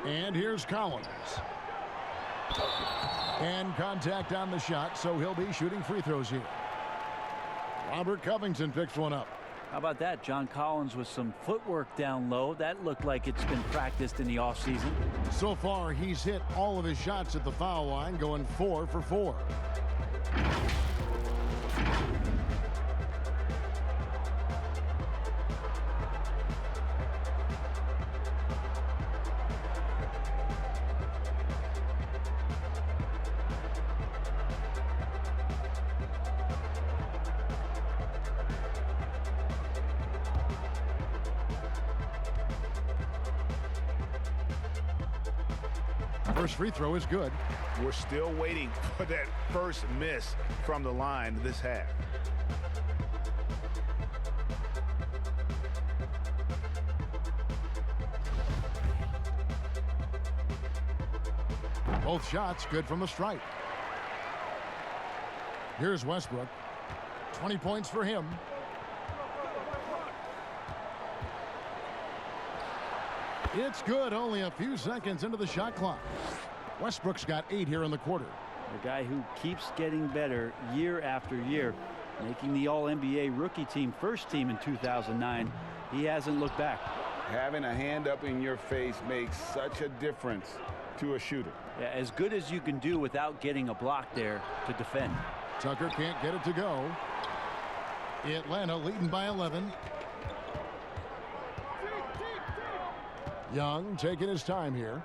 And here's Collins. And contact on the shot, so he'll be shooting free throws here. Robert Covington picks one up. How about that? John Collins with some footwork down low. That looked like it's been practiced in the offseason. So far, he's hit all of his shots at the foul line, going 4 for 4. First free throw is good. We're still waiting for that first miss from the line this half. Both shots good from the stripe. Here's Westbrook. 20 points for him. It's good, only a few seconds into the shot clock. Westbrook's got 8 here in the quarter. The guy who keeps getting better year after year, making the All-NBA rookie team first team in 2009. He hasn't looked back. Having a hand up in your face makes such a difference to a shooter. Yeah, as good as you can do without getting a block there to defend. Tucker can't get it to go. Atlanta leading by 11. Young taking his time here.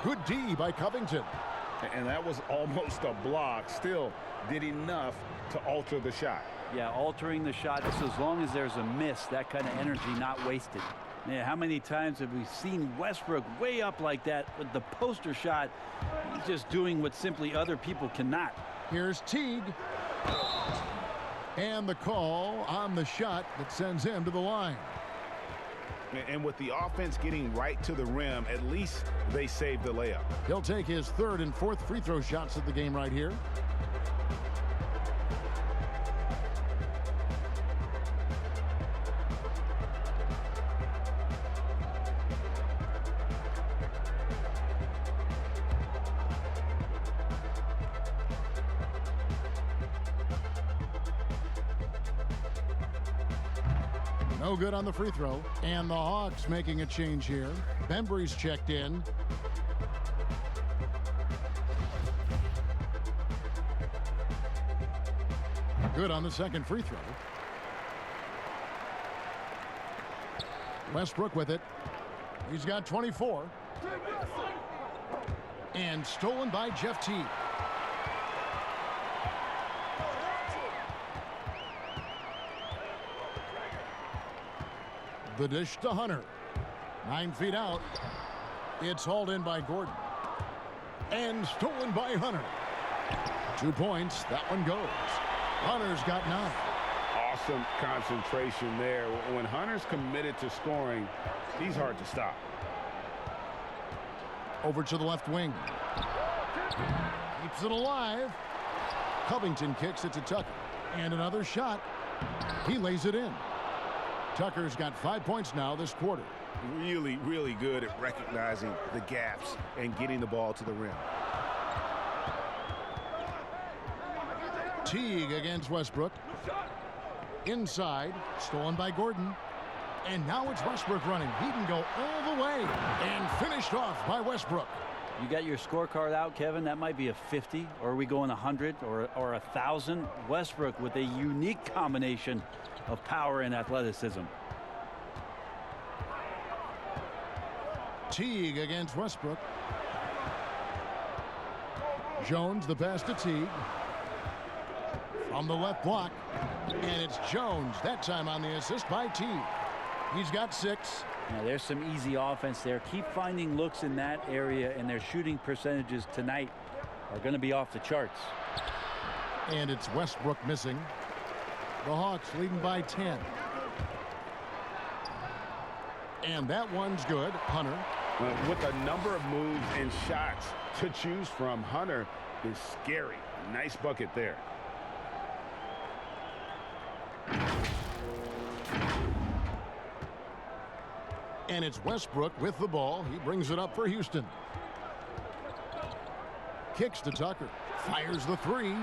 Good D by Covington. And that was almost a block. Still did enough to alter the shot. Yeah, altering the shot just as long as there's a miss, that kind of energy not wasted. Man, how many times have we seen Westbrook way up like that with the poster shot? He's just doing what simply other people cannot. Here's Teague. And the call on the shot that sends him to the line. And with the offense getting right to the rim, at least they saved the layup. He'll take his 3rd and 4th free throw shots of the game right here. No good on the free throw. And the Hawks making a change here. Bembry's checked in. Good on the second free throw. Westbrook with it. He's got 24. And stolen by Jeff Teague. The dish to Hunter. 9 feet out. It's hauled in by Gordon. And stolen by Hunter. 2 points. That one goes. Hunter's got 9. Awesome concentration there. When Hunter's committed to scoring, he's hard to stop. Over to the left wing. Keeps it alive. Covington kicks it to Tucker. And another shot. He lays it in. Tucker's got 5 points now this quarter. Really, really good at recognizing the gaps and getting the ball to the rim. Teague against Westbrook. Inside, stolen by Gordon. And now it's Westbrook running. He can go all the way. And finished off by Westbrook. You got your scorecard out, Kevin. That might be a 50, or are we going 100 or 1,000? Westbrook with a unique combination of power and athleticism. Teague against Westbrook. Jones, the pass to Teague. From the left block. And it's Jones, that time on the assist by Teague. He's got 6. Now, there's some easy offense there. Keep finding looks in that area, and their shooting percentages tonight are going to be off the charts. And it's Westbrook missing. The Hawks leading by 10. And that one's good. Hunter. With a number of moves and shots to choose from, Hunter is scary. Nice bucket there. And it's Westbrook with the ball. He brings it up for Houston. Kicks to Tucker. Fires the 3.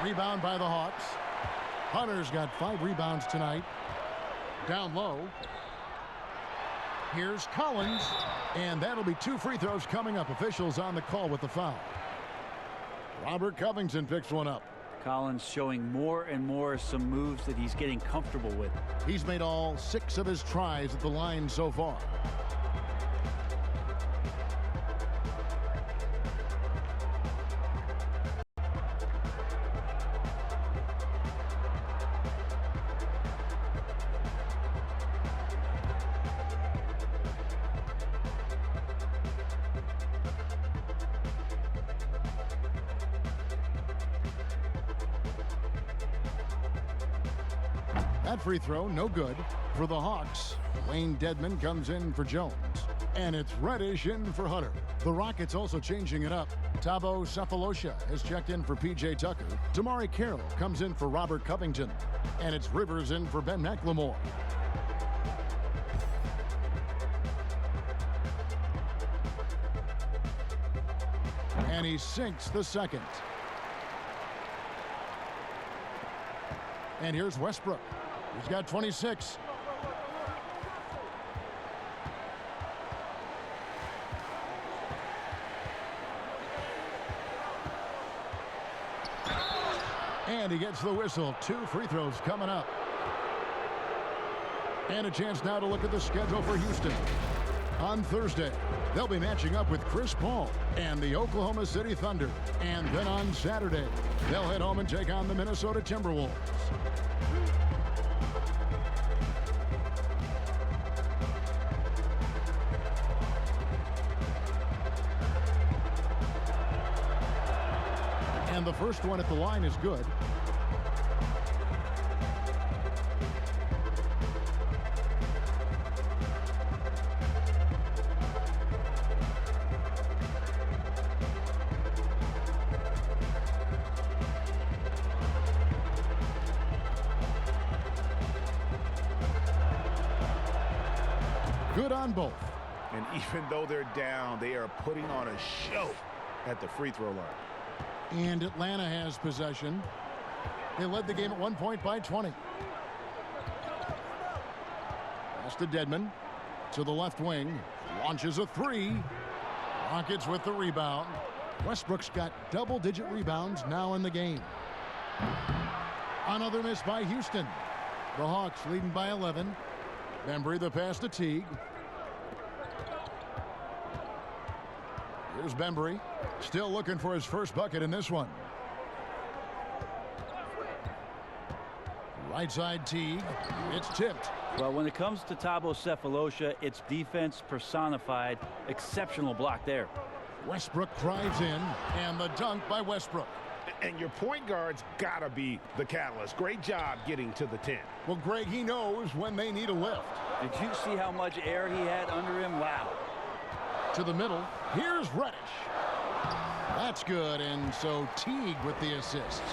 Rebound by the Hawks. Hunter's got 5 rebounds tonight. Down low. Here's Collins. And that'll be 2 free throws coming up. Officials on the call with the foul. Robert Covington picks one up. Collins showing more and more some moves that he's getting comfortable with. He's made all 6 of his tries at the line so far. That free throw, no good for the Hawks. Wayne Dedmon comes in for Jones. And it's Reddish in for Hunter. The Rockets also changing it up. Thabo Sefolosha has checked in for P.J. Tucker. Damari Carroll comes in for Robert Covington. And it's Rivers in for Ben McLemore. And he sinks the second. And here's Westbrook. He's got 26. And he gets the whistle. 2 free throws coming up. And a chance now to look at the schedule for Houston. On Thursday, they'll be matching up with Chris Paul and the Oklahoma City Thunder. And then on Saturday, they'll head home and take on the Minnesota Timberwolves. And the first one at the line is good. Good on both. And even though they're down, they are putting on a show at the free throw line. And Atlanta has possession. They led the game at 1 point by 20. Pass to Dedmon. To the left wing. Launches a 3. Rockets with the rebound. Westbrook's got double-digit rebounds now in the game. Another miss by Houston. The Hawks leading by 11. Bembry the pass to Teague. Here's Bembry. Still looking for his first bucket in this one. Right side Teague. It's tipped. Well, when it comes to Thabo Sefolosha, it's defense personified. Exceptional block there. Westbrook drives in, and the dunk by Westbrook. And your point guard's got to be the catalyst. Great job getting to the 10. Well, Greg, he knows when they need a lift. Did you see how much air he had under him? Wow. To the middle. Here's Reddish. That's good, and so Teague with the assist.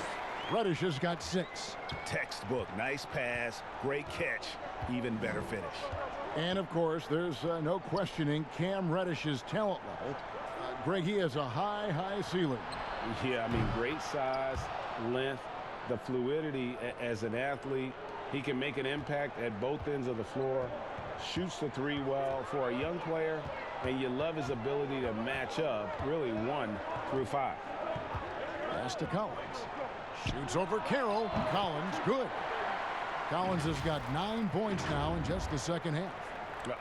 Reddish has got 6. Textbook. Nice pass. Great catch. Even better finish. And, of course, there's no questioning Cam Reddish's talent level. Greg, he has a high, high ceiling. Yeah, I mean, great size, length, the fluidity as an athlete. He can make an impact at both ends of the floor. Shoots the 3 well. For a young player, and you love his ability to match up really 1 through 5. Pass to Collins. Shoots over Carroll. Collins, good. Collins has got 9 points now in just the second half.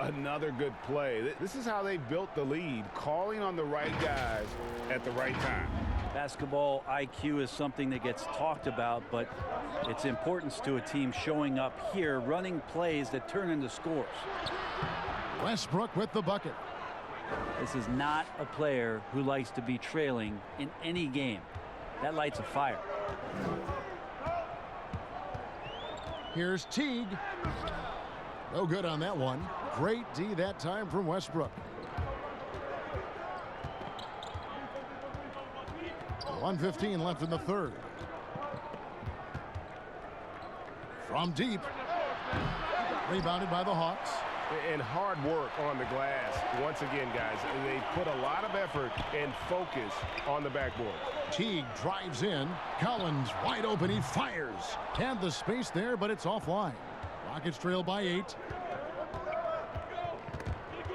Another good play. This is how they built the lead, calling on the right guys at the right time. Basketball IQ is something that gets talked about, but its importance to a team showing up here, running plays that turn into scores. Westbrook with the bucket. This is not a player who likes to be trailing in any game. That lights a fire. Here's Teague. No good on that one. Great D that time from Westbrook. 1:15 left in the third. From deep. Rebounded by the Hawks. And hard work on the glass. Once again, guys, they put a lot of effort and focus on the backboard. Teague drives in. Collins wide open. He fires. Had the space there, but it's offline. Rockets trail by 8.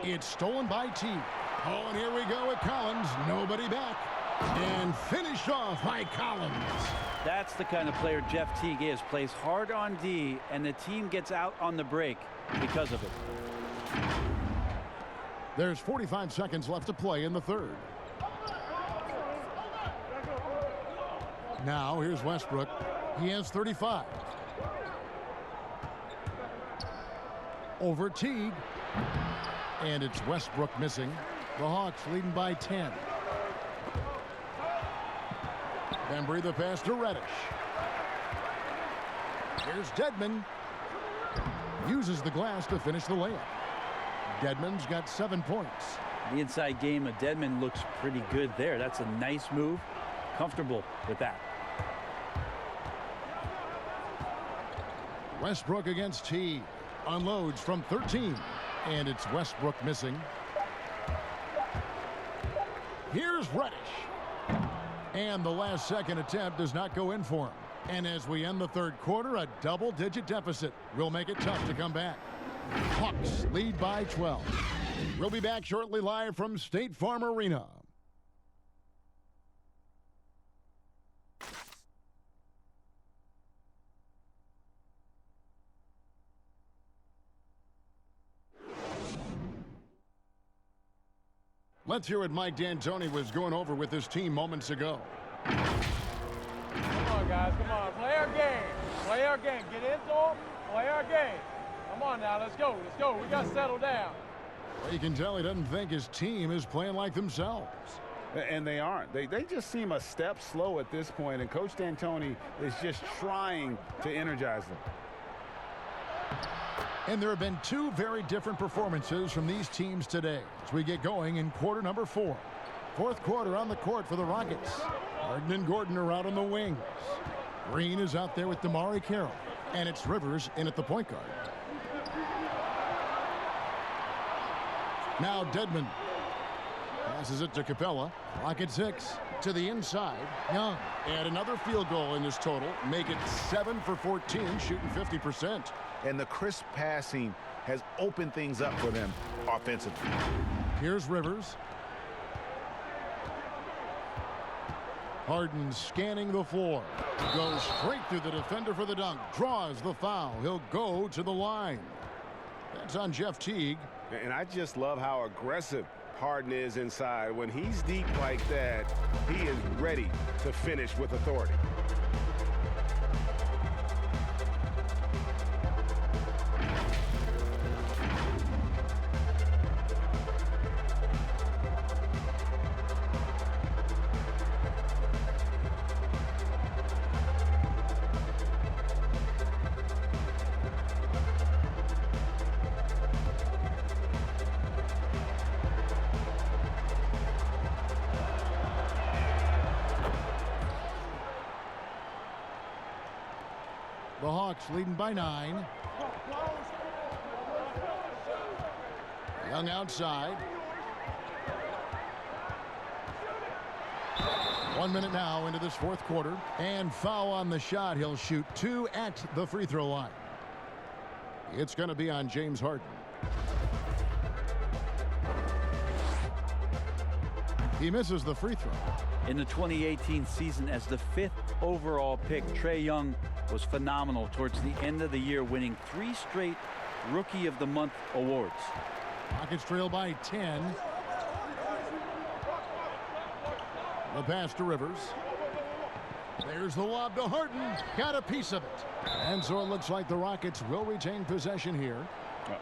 It's stolen by Teague. Oh, and here we go with Collins. Nobody back. And finished off by Collins. That's the kind of player Jeff Teague is. Plays hard on D, and the team gets out on the break because of it. There's 45 seconds left to play in the third. Now here's Westbrook. He has 35. Over Teague. And it's Westbrook missing. The Hawks leading by 10. Bembry the pass to Reddish. Here's Dedmon. Uses the glass to finish the layup. Dedmon's got 7 points. The inside game of Dedmon looks pretty good there. That's a nice move. Comfortable with that. Westbrook against Teague. Unloads from 13. And it's Westbrook missing. Here's Reddish. And the last second attempt does not go in for him. And as we end the third quarter, a double-digit deficit will make it tough to come back. Hawks lead by 12. We'll be back shortly live from State Farm Arena. Let's hear what Mike D'Antoni was going over with his team moments ago. Come on, guys. Come on. Play our game. Play our game. Get into them. Play our game. Come on now. Let's go. Let's go. We got to settle down. Well, you can tell he doesn't think his team is playing like themselves. And they aren't. They just seem a step slow at this point, and Coach D'Antoni is just trying to energize them. And there have been 2 very different performances from these teams today as we get going in quarter number 4. Fourth quarter on the court for the Rockets. Harden and Gordon are out on the wings. Green is out there with Damari Carroll. And it's Rivers in at the point guard. Now Dedmon passes it to Capella. Rocket 6 to the inside. Young. And another field goal in this total. Make it 7 for 14, shooting 50%. And the crisp passing has opened things up for them offensively. Here's Rivers. Harden scanning the floor. Goes straight through the defender for the dunk. Draws the foul. He'll go to the line. That's on Jeff Teague. And I just love how aggressive Harden is inside. When he's deep like that, he is ready to finish with authority. The Hawks leading by 9. Young outside. 1 minute now into this fourth quarter. And foul on the shot. He'll shoot 2 at the free throw line. It's going to be on James Harden. He misses the free throw. In the 2018 season, as the 5th overall pick, Trae Young was phenomenal towards the end of the year, winning 3 straight Rookie of the Month awards. Rockets trail by 10. The pass to Rivers. There's the lob to Harden. Got a piece of it. And so it looks like the Rockets will retain possession here.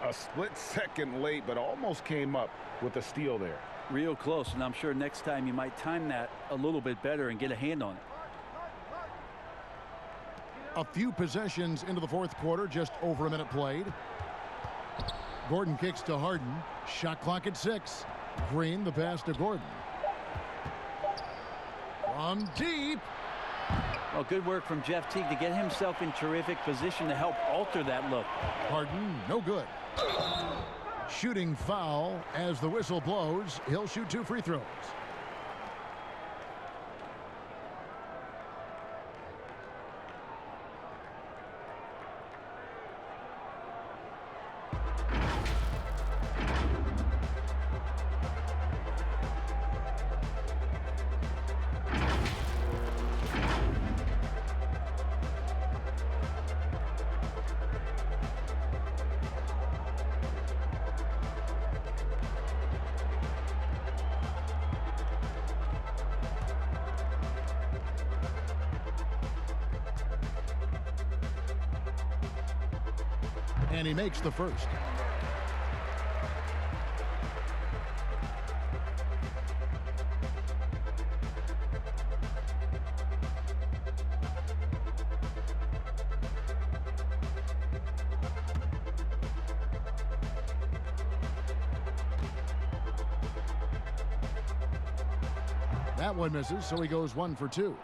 A split second late, but almost came up with a steal there. Real close, and I'm sure next time you might time that a little bit better and get a hand on it. A few possessions into the fourth quarter, just over a minute played. Gordon kicks to Harden. Shot clock at 6. Green, the pass to Gordon. From deep. Well, good work from Jeff Teague to get himself in terrific position to help alter that look. Harden, no good. Shooting foul as the whistle blows. He'll shoot 2 free throws. And he makes the first. That one misses, so he goes 1 for 2.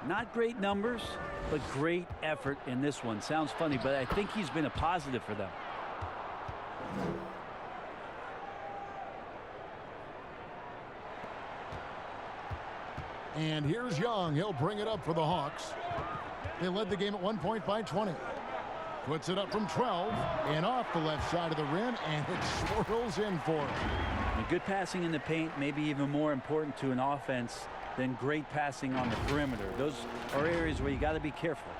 Not great numbers, but great effort in this one. Sounds funny, but I think he's been a positive for them. And here's Young. He'll bring it up for the Hawks. They led the game at 1 point by 20. Puts it up from 12 and off the left side of the rim, and it swirls in for him. And good passing in the paint, maybe even more important to an offense than great passing on the perimeter. Those are areas where you got to be careful.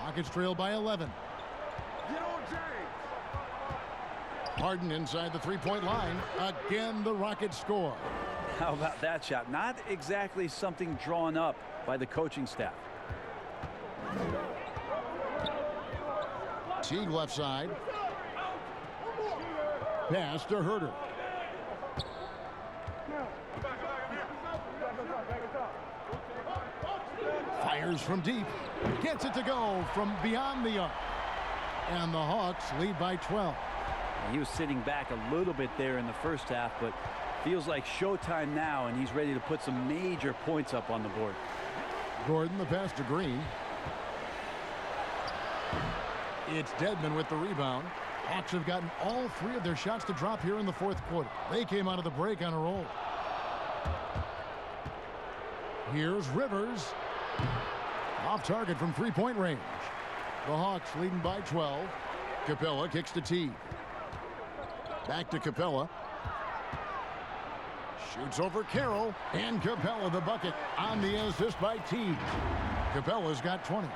Rockets trail by 11. Harden inside the three-point line. Again, the Rockets score. How about that shot? Not exactly something drawn up by the coaching staff. Teague left side. Pass to Herter. Fires from deep. Gets it to go from beyond the arc. And the Hawks lead by 12. He was sitting back a little bit there in the first half, but feels like showtime now, and he's ready to put some major points up on the board. Gordon, the pass to Green. It's Dedmon with the rebound. Hawks have gotten all 3 of their shots to drop here in the fourth quarter. They came out of the break on a roll. Here's Rivers. Off target from three-point range. The Hawks leading by 12. Capella kicks to Teague. Back to Capella. Shoots over Carroll. And Capella the bucket on the assist by Teague. Capella's got 20.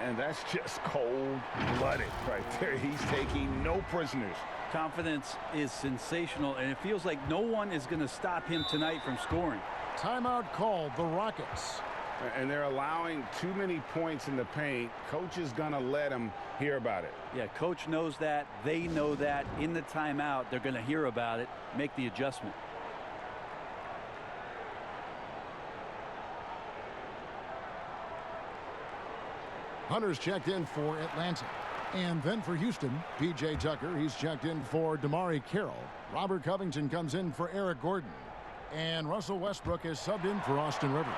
And that's just cold-blooded right there. He's taking no prisoners. Confidence is sensational, and it feels like no one is going to stop him tonight from scoring. Timeout called, the Rockets. And they're allowing too many points in the paint. Coach is going to let them hear about it. Yeah, coach knows that. They know that. In the timeout, they're going to hear about it, make the adjustment. Hunter's checked in for Atlanta. And then for Houston, P.J. Tucker. He's checked in for Damari Carroll. Robert Covington comes in for Eric Gordon. And Russell Westbrook is subbed in for Austin Rivers.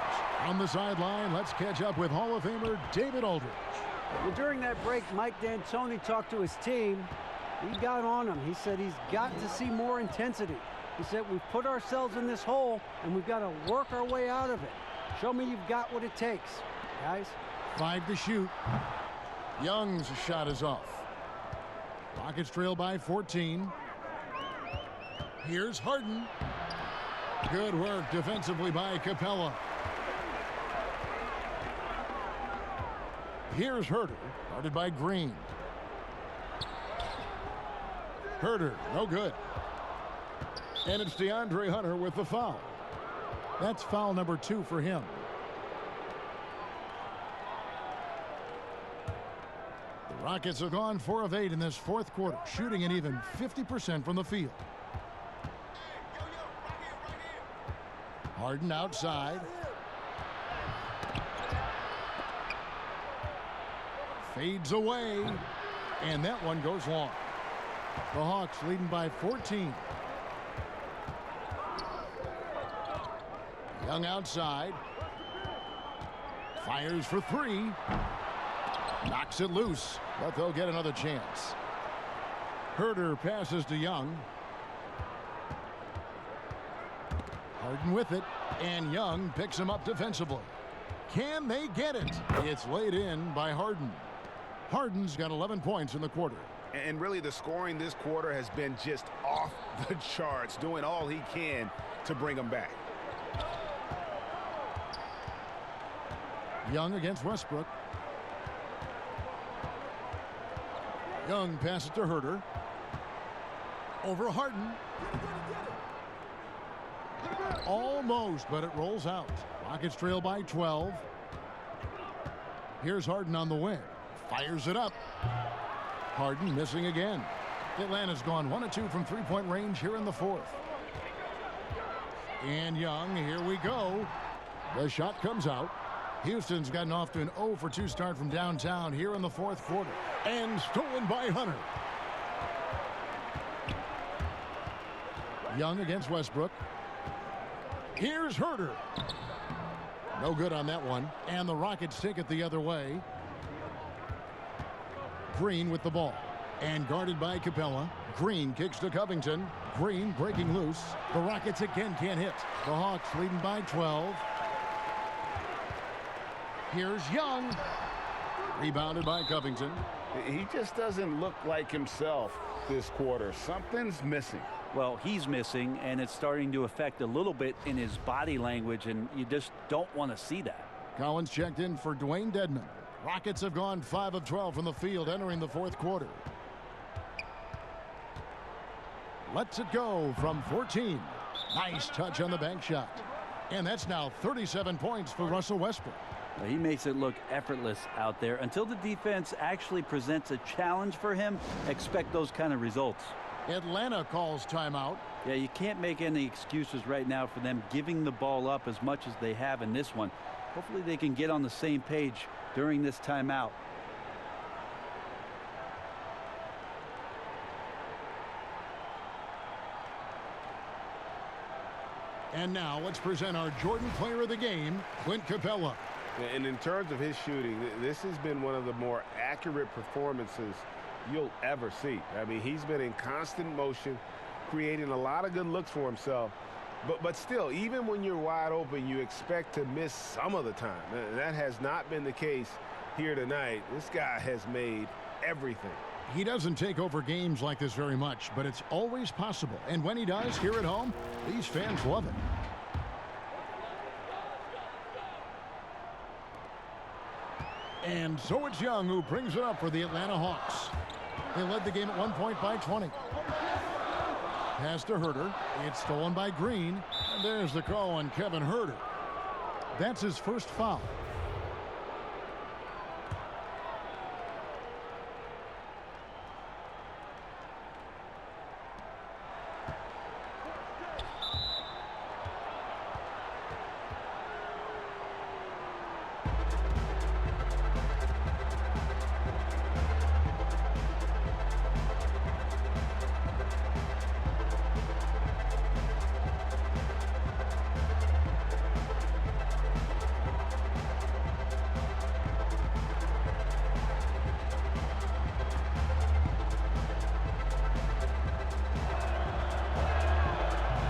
On the sideline, let's catch up with Hall of Famer David Aldridge. Well, during that break, Mike D'Antoni talked to his team. He got on them. He said he's got to see more intensity. He said we've put ourselves in this hole, and we've got to work our way out of it. Show me you've got what it takes, guys. 5 to shoot. Young's shot is off. Rockets trail by 14. Here's Harden. Good work defensively by Capella. Here's Herter, guarded by Green. Herter, no good. And it's DeAndre Hunter with the foul. That's foul number 2 for him. The Rockets have gone 4 of 8 in this fourth quarter, shooting an even 50% from the field. Harden outside. Fades away. And that one goes long. The Hawks leading by 14. Young outside. Fires for 3. Knocks it loose, but they'll get another chance. Herter passes to Young. Harden with it, and Young picks him up defensively. Can they get it? It's laid in by Harden. Harden's got 11 points in the quarter. And really, the scoring this quarter has been just off the charts, doing all he can to bring them back. Young against Westbrook. Young passes to Herter. Over Harden. Almost, but it rolls out. Rockets trail by 12. Here's Harden on the wing. Fires it up. Harden missing again. Atlanta's gone 1 of 2 from three-point range here in the fourth. And Young, here we go. The shot comes out. Houston's gotten off to an 0 for 2 start from downtown here in the fourth quarter. And stolen by Hunter. Young against Westbrook. Here's Herter. No good on that one. And the Rockets take it the other way. Green with the ball. And guarded by Capella. Green kicks to Covington. Green breaking loose. The Rockets again can't hit. The Hawks leading by 12. Here's Young. Rebounded by Covington. He just doesn't look like himself this quarter. Something's missing. Well, he's missing, and it's starting to affect a little bit in his body language, and you just don't want to see that. Collins checked in for Dwayne Dedman. Rockets have gone 5 of 12 from the field entering the fourth quarter. Lets it go from 14. Nice touch on the bank shot. And that's now 37 points for Russell Westbrook. He makes it look effortless out there. Until the defense actually presents a challenge for him, expect those kind of results. Atlanta calls timeout. Yeah, you can't make any excuses right now for them giving the ball up as much as they have in this one. Hopefully they can get on the same page during this timeout. And now let's present our Jordan Player of the Game, Clint Capella. And in terms of his shooting, this has been one of the more accurate performances you'll ever see. I mean, he's been in constant motion, creating a lot of good looks for himself. But still, even when you're wide open, you expect to miss some of the time. That has not been the case here tonight. This guy has made everything. He doesn't take over games like this very much, but it's always possible. And when he does, here at home, these fans love it. And so it's Young who brings it up for the Atlanta Hawks. They led the game at 1 point by 20. Pass to Herter. It's stolen by Green. And there's the call on Kevin Herter. That's his first foul.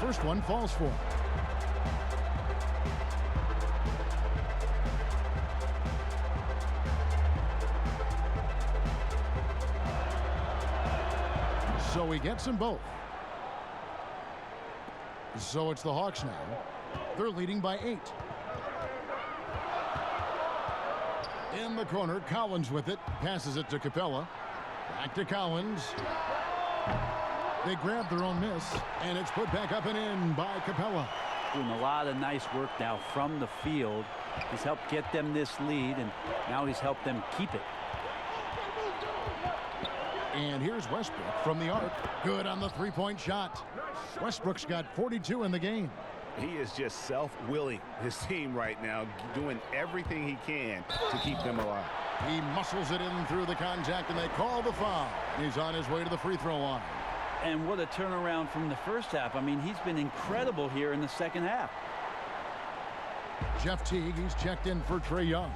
First one falls for him. So he gets them both. So it's the Hawks now. They're leading by 8. In the corner, Collins with it. Passes it to Capella. Back to Collins. They grab their own miss, and it's put back up and in by Capella. Doing a lot of nice work now from the field. He's helped get them this lead, and now he's helped them keep it. And here's Westbrook from the arc. Good on the three-point shot. Westbrook's got 42 in the game. He is just self-willing his team right now, doing everything he can to keep them alive. He muscles it in through the contact, and they call the foul. He's on his way to the free throw line. And what a turnaround from the first half. I mean, he's been incredible here in the second half. Jeff Teague, he's checked in for Trae Young.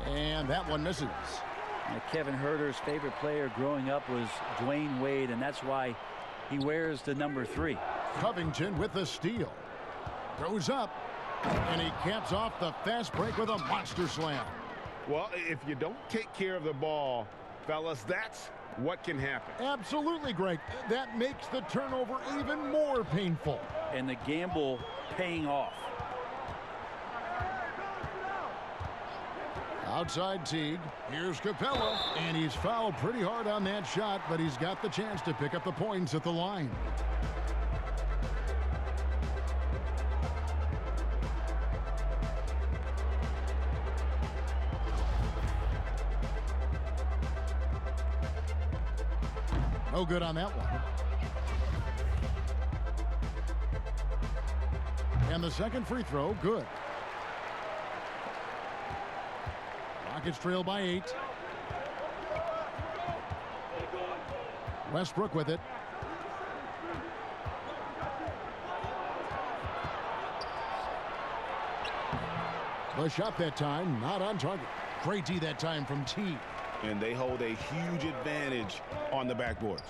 And that one misses. Kevin Huerter's favorite player growing up was Dwayne Wade, and that's why he wears the number 3. Covington with the steal. Goes up, and he caps off the fast break with a monster slam. Well, if you don't take care of the ball, fellas, that's what can happen. Absolutely, Greg. That makes the turnover even more painful. And the gamble paying off. Outside Teague. Here's Capella, and he's fouled pretty hard on that shot, but he's got the chance to pick up the points at the line. No good on that one. And the second free throw, good. Rockets trail by 8. Westbrook with it. The shot that time, not on target. Great D that time from T. And they hold a huge advantage on the backboards.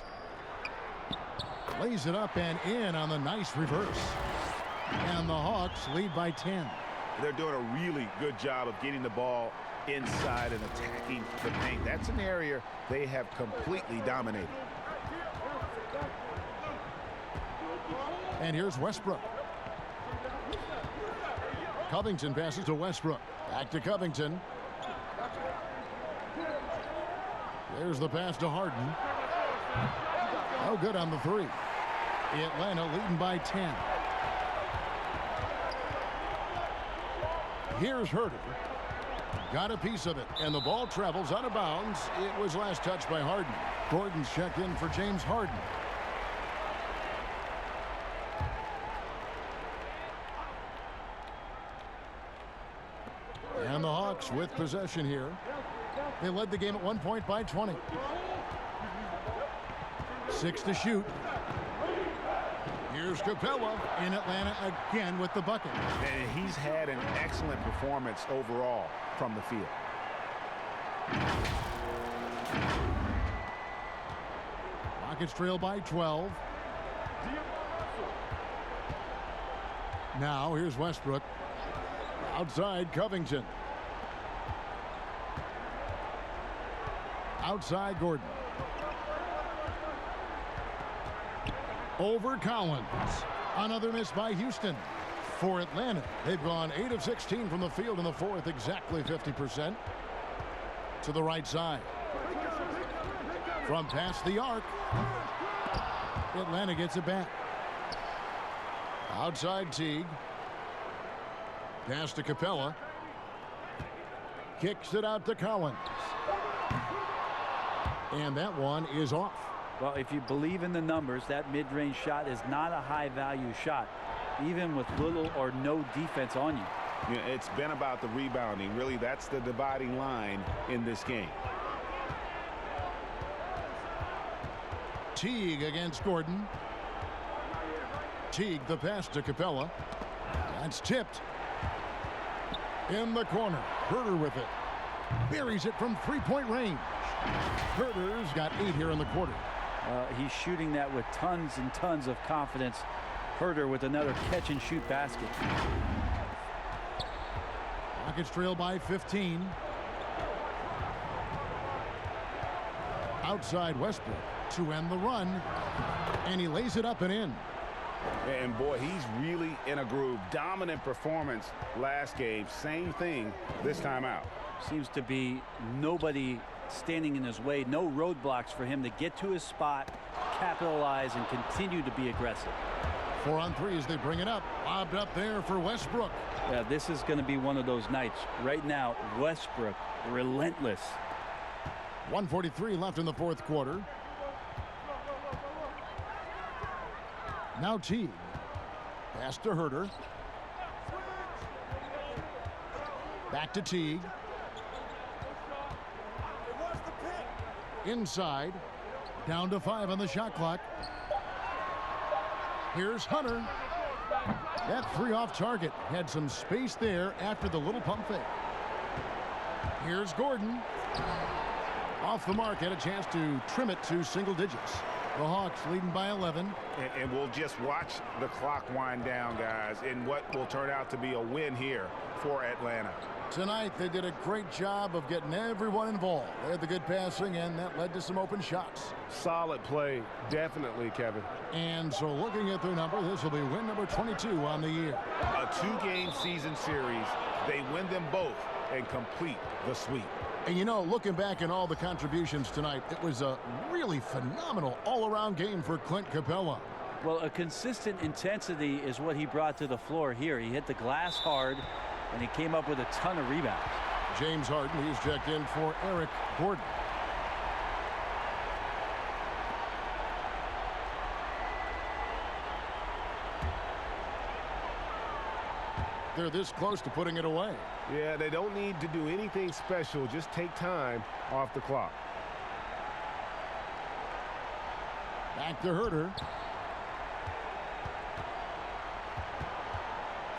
Lays it up and in on the nice reverse. And the Hawks lead by 10. They're doing a really good job of getting the ball inside and attacking the paint. That's an area they have completely dominated. And here's Westbrook. Covington passes to Westbrook. Back to Covington. There's the pass to Harden. No good on the 3. Atlanta leading by 10. Here's Huerter. Got a piece of it, and the ball travels out of bounds. It was last touched by Harden. Gordon's checked in for James Harden. And the Hawks with possession here. They led the game at one point by 20. 6 to shoot. Here's Capella in Atlanta again with the bucket. And he's had an excellent performance overall from the field. Rockets trail by 12. Now here's Westbrook. Outside Covington. Outside Gordon. Over Collins. Another miss by Houston. For Atlanta, they've gone 8 of 16 from the field in the fourth, exactly 50%. To the right side. From past the arc. Atlanta gets it back. Outside Teague. Pass to Capella. Kicks it out to Collins. And that one is off. Well, if you believe in the numbers, that mid-range shot is not a high-value shot, even with little or no defense on you. Yeah, it's been about the rebounding. Really, that's the dividing line in this game. Teague against Gordon. Teague the pass to Capella. That's tipped. In the corner, Herder with it. Buries it from three-point range. Herder's got 8 here in the quarter. He's shooting that with tons and tons of confidence. Herder with another catch-and-shoot basket. Rockets trail by 15. Outside Westbrook to end the run. And he lays it up and in. And boy, he's really in a groove. Dominant performance last game. Same thing this time out. Seems to be nobody standing in his way. No roadblocks for him to get to his spot, capitalize, and continue to be aggressive. 4 on 3 as they bring it up. Lobbed up there for Westbrook. Yeah, this is going to be one of those nights. Right now, Westbrook, relentless. 1:43 left in the fourth quarter. Now Teague. Pass to Herder. Back to Teague. Inside. Down to 5 on the shot clock. Here's Hunter. That 3 off target. Had some space there after the little pump fake. Here's Gordon. Off the mark. Had a chance to trim it to single digits. The Hawks leading by 11. And we'll just watch the clock wind down, guys, in what will turn out to be a win here for Atlanta. Tonight, they did a great job of getting everyone involved. They had the good passing, and that led to some open shots. Solid play, definitely, Kevin. And so looking at their number, this will be win number 22 on the year. A 2-game season series. They win them both and complete the sweep. And you know, looking back at all the contributions tonight, it was a really phenomenal all-around game for Clint Capella. Well, a consistent intensity is what he brought to the floor here. He hit the glass hard, and he came up with a ton of rebounds. James Harden, he's checked in for Eric Gordon. They're this close to putting it away. Yeah, they don't need to do anything special. Just take time off the clock. Back to Herder.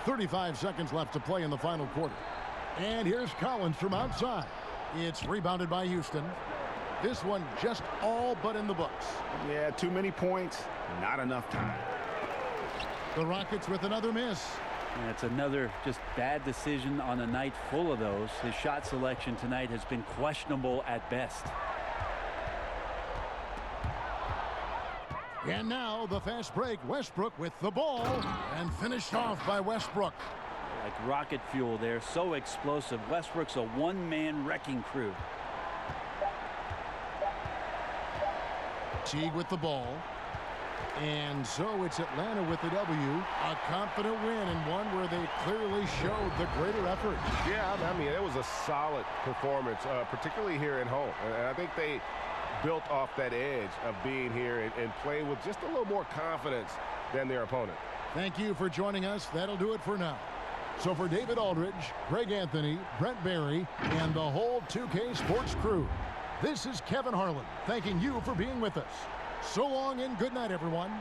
35 seconds left to play in the final quarter. And here's Collins from outside. It's rebounded by Houston. This one just all but in the books. Yeah, too many points, not enough time. The Rockets with another miss. And it's another just bad decision on a night full of those. His shot selection tonight has been questionable at best. And now the fast break. Westbrook with the ball and finished off by Westbrook. Like rocket fuel there, so explosive. Westbrook's a one-man wrecking crew. Teague with the ball. And so it's Atlanta with the W. A confident win and one where they clearly showed the greater effort. Yeah, I mean, it was a solid performance, particularly here at home. And I think they built off that edge of being here and playing with just a little more confidence than their opponent. Thank you for joining us. That'll do it for now. So for David Aldridge, Greg Anthony, Brent Barry, and the whole 2K Sports crew, this is Kevin Harlan thanking you for being with us. So long and good night, everyone.